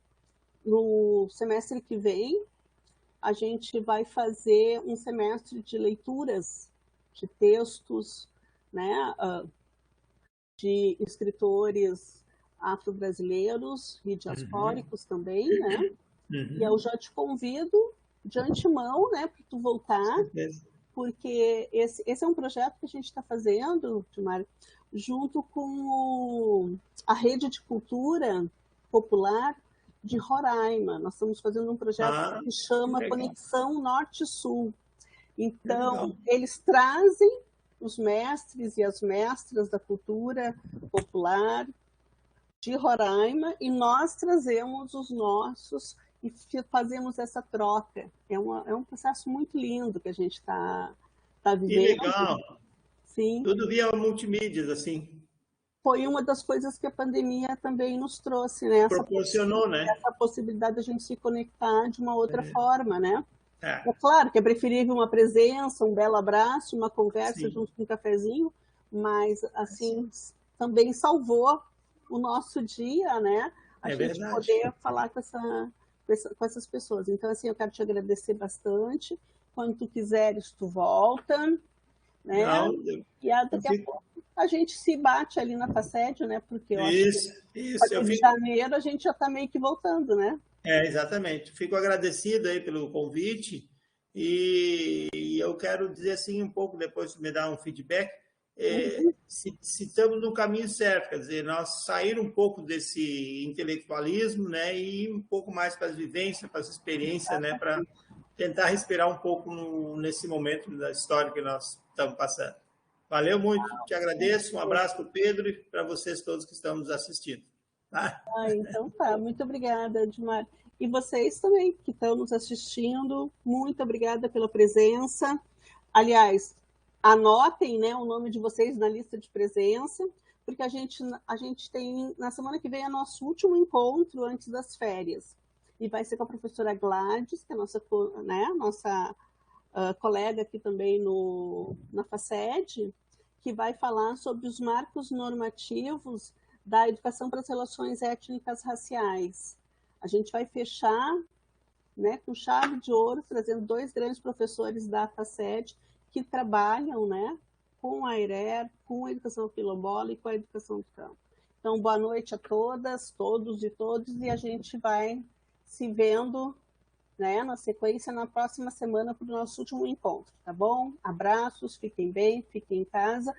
no semestre que vem, a gente vai fazer um semestre de leituras de textos, né, de escritores afro-brasileiros e diaspóricos também, né? E eu já te convido de antemão, né, para tu voltar, porque esse é um projeto que a gente está fazendo, Gilmar, junto com a Rede de Cultura Popular de Roraima. Nós estamos fazendo um projeto que chama Conexão Norte-Sul. Então, eles trazem os mestres e as mestras da cultura popular de Roraima e nós trazemos os nossos e fazemos essa troca. É um processo muito lindo que a gente está vivendo. Que legal! Sim. Tudo via multimídias, assim. Foi uma das coisas que a pandemia também nos trouxe, né? Proporcionou, né? Essa possibilidade de a gente se conectar de uma outra forma, né? É claro que é preferível uma presença, um belo abraço, uma conversa Sim. junto com um cafezinho, mas, assim, também salvou o nosso dia, né? A gente verdade. poder falar com essas pessoas. Então, assim, eu quero te agradecer bastante. Quando tu quiseres, tu volta, né? Não, e daqui a pouco a gente se bate ali na FACED, né? Porque eu acho que a partir de janeiro a gente já está meio que voltando, né? Exatamente. Fico agradecido aí pelo convite e eu quero dizer assim um pouco, depois me dar um feedback, se estamos no caminho certo, quer dizer, nós sair um pouco desse intelectualismo, né, e ir um pouco mais para as vivências, para as experiências, né, para tentar respirar um pouco nesse momento da história que nós estamos passando. Valeu muito, te agradeço, um abraço para o Pedro e para vocês todos que estão nos assistindo. Então tá, muito obrigada, Edmar. E vocês também que estão nos assistindo, muito obrigada pela presença. Aliás, anotem, né, o nome de vocês na lista de presença, porque a gente tem, na semana que vem, é nosso último encontro antes das férias. E vai ser com a professora Gladys, que é nossa colega aqui também na FACED, que vai falar sobre os marcos normativos da educação para as relações étnicas raciais. A gente vai fechar, né, com chave de ouro, trazendo 2 grandes professores da FACED que trabalham, né, com a ERER, com a educação quilombola e com a educação do campo. Então, boa noite a todas, todos e todos, e a gente vai se vendo, né, na sequência na próxima semana para o nosso último encontro, tá bom? Abraços, fiquem bem, fiquem em casa.